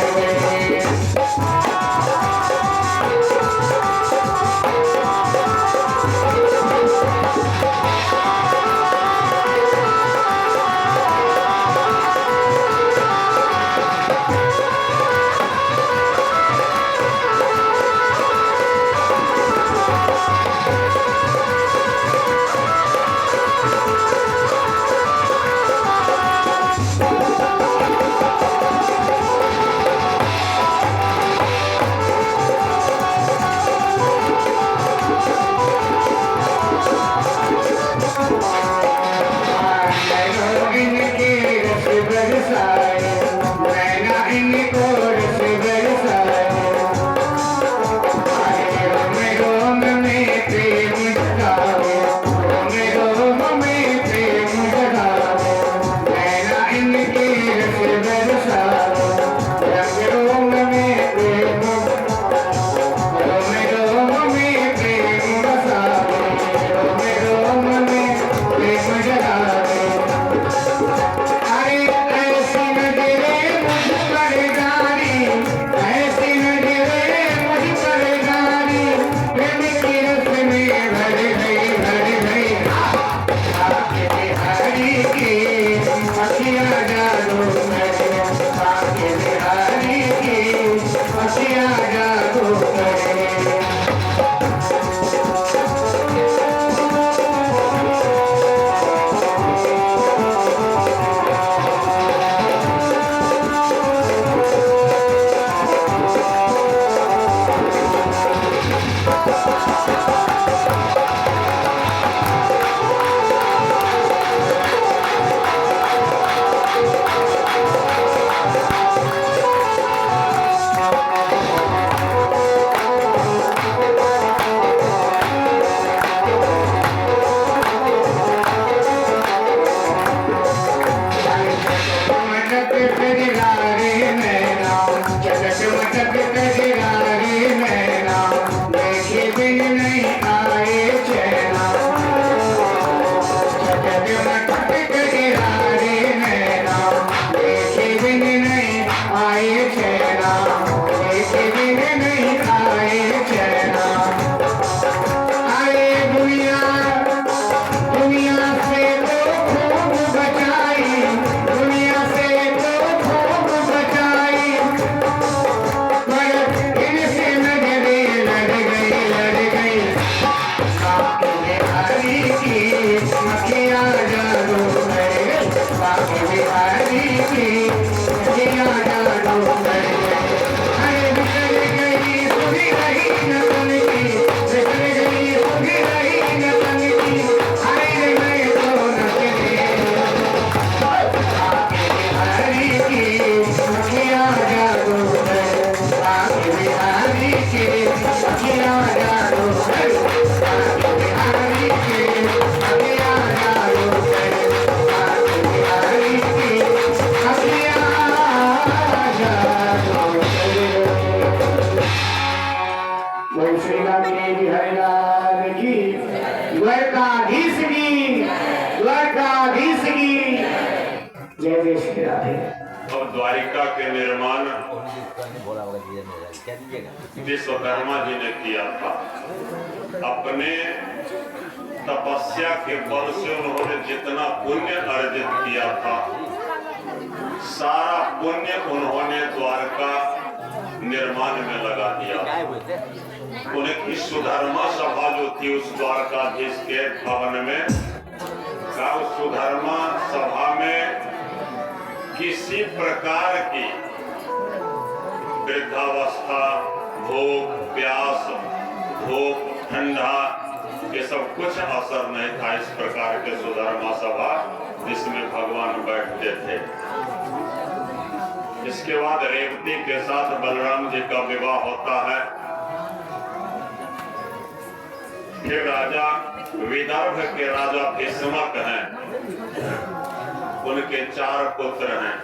अब द्वारिका के निर्माण विश्वकर्मा जी ने किया था। अपने तपस्या के बल से उन्होंने जितना पुण्य अर्जित किया था, सारा पुण्य उन्होंने द्वारका निर्माण में लगा दिया। उनकी सुधर्मा सभा जो थी उस द्वारकाधीश के भवन में, का उस सुधर्मा सभा में किसी प्रकार की वृद्धावस्था, भूख, प्यास, धूप, ठंडा, ये सब कुछ असर नहीं था। इस प्रकार के सुधर्मा सभा जिसमें भगवान बैठते थे। इसके बाद रेवती के साथ बलराम जी का विवाह होता है। फिर राजा विदर्भ के राजा भीष्मक हैं, उनके 4 पुत्र हैं।